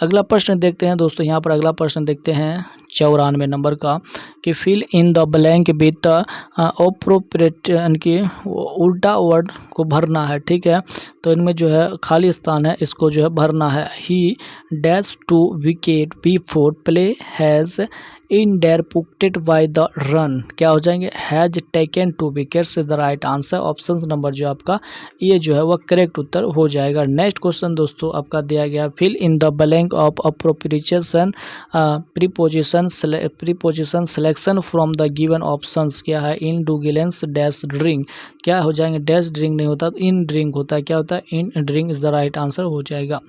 अगला प्रश्न देखते हैं दोस्तों। यहाँ पर अगला प्रश्न देखते हैं 94 नंबर का कि fill in the blank with appropriate, यानी कि उल्टा वर्ड को भरना है, ठीक है। तो इनमें जो है खाली स्थान है, इसको जो है भरना है। He dash two wicket before play has in there पुक्टेड बाय द रन। क्या हो जाएंगे, has taken 2 wickets is the right answer. Option number जो आपका ये जो है वह करेक्ट उत्तर हो जाएगा। नेक्स्ट क्वेश्चन दोस्तों आपका दिया गया fill in the blank of appropriation preposition selection from the given options. क्या है, indulgence dash drink. क्या हो जाएंगे, डैश ड्रिंक नहीं होता तो इन ड्रिंक होता है। क्या होता है, in drink is the right answer हो जाएगा।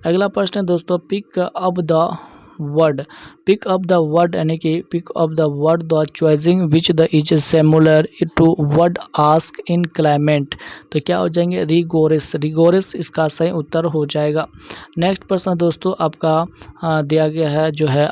अगला प्रश्न दोस्तों pick up the word, pick up the word, यानी कि pick up the word the choosing which the is similar to word ask in climate. तो क्या हो जाएंगे, रिगोरिस, रिगोरिस इसका सही उत्तर हो जाएगा। नेक्स्ट प्रश्न दोस्तों आपका दिया गया है जो है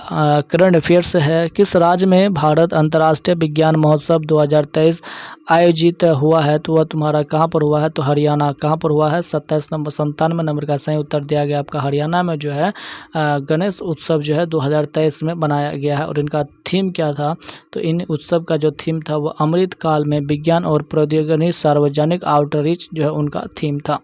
करंट अफेयर्स है। किस राज्य में भारत अंतर्राष्ट्रीय विज्ञान महोत्सव 2023 आयोजित हुआ है, तो वह तुम्हारा कहाँ पर हुआ है, तो हरियाणा। कहाँ पर हुआ है, 97 नंबर का सही उत्तर दिया गया आपका। हरियाणा में जो है गणेश उत्सव जो है 2023 में बनाया गया है। और इनका थीम क्या था, तो इन उत्सव का जो थीम था वो अमृत काल में विज्ञान और प्रौद्योगिकी सार्वजनिक आउटरीच जो है उनका थीम था।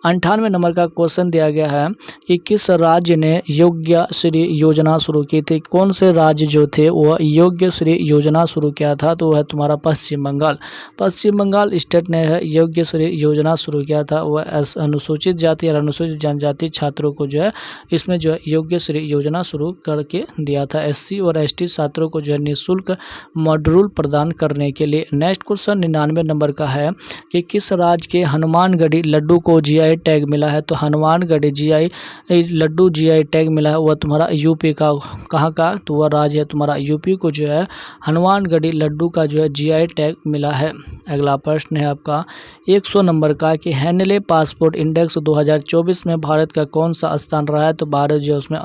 98 नंबर का क्वेश्चन दिया गया है कि किस राज्य ने योग्य श्री योजना शुरू की थी। कौन से राज्य जो थे वह योग्य श्री योजना शुरू किया था, तो वह तुम्हारा पश्चिम बंगाल। पश्चिम बंगाल स्टेट ने योग्य श्री योजना शुरू किया था। वह अनुसूचित जाति और अनुसूचित जनजाति छात्रों को जो है इसमें जो है योग्य श्री योजना शुरू करके दिया था। SC और ST छात्रों को जो है निःशुल्क मॉड्यूल प्रदान करने के लिए। नेक्स्ट क्वेश्चन 99 नंबर का है कि किस राज्य के हनुमानगढ़ी लड्डू को GI टैग मिला है। तो Hanumangarhi GI laddu GI tag मिला है, वह तुम्हारा यूपी का। कहाँ का, तो वह राज्य है तुम्हारा यूपी को जो है हनुमानगढ़ी लड्डू का जो है GI टैग मिला है। अगला प्रश्न है आपका 100 नंबर का कि हेनले पासपोर्ट इंडेक्स 2024 में भारत का कौन सा स्थान रहा है। तो भारत जो है उसमें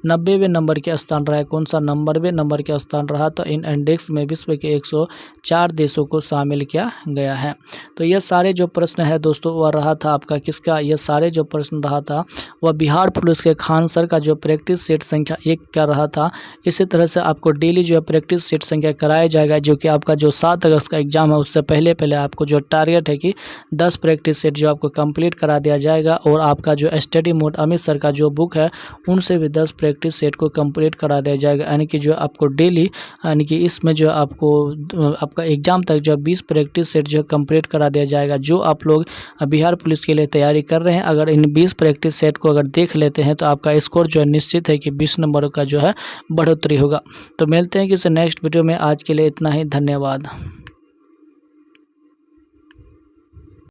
90वें नंबर के स्थान रहा है। कौन सा, 90वें नंबर के स्थान रहा। तो इन इंडेक्स में विश्व के 104 देशों को शामिल किया गया है। तो ये सारे जो प्रश्न है दोस्तों वह रहा था आपका किसका, ये सारे जो प्रश्न रहा था वह बिहार पुलिस के खान सर का जो प्रैक्टिस सेट संख्या 1 का रहा था। इसी तरह से आपको डेली जो है प्रैक्टिस सेट संख्या कराया जाएगा, जो कि आपका जो 7 अगस्त का एग्जाम है उससे पहले आपको जो टारगेट है कि 10 प्रैक्टिस सेट जो आपको कंप्लीट करा दिया जाएगा। और आपका जो स्टडी मोड अमित सर का जो बुक है उनसे भी 10 प्रैक्टिस सेट को कंप्लीट करा दिया जाएगा। यानी कि जो आपको डेली, यानी कि इसमें जो आपको आपका एग्जाम तक जो 20 प्रैक्टिस सेट जो है कंप्लीट करा दिया जाएगा। जो आप लोग बिहार पुलिस के लिए तैयारी कर रहे हैं, अगर इन 20 प्रैक्टिस सेट को अगर देख लेते हैं तो आपका स्कोर जो है निश्चित है कि 20 नंबरों का जो है बढ़ोतरी होगा। तो मिलते हैं किसी नेक्स्ट वीडियो में। आज के लिए इतना ही, धन्यवाद।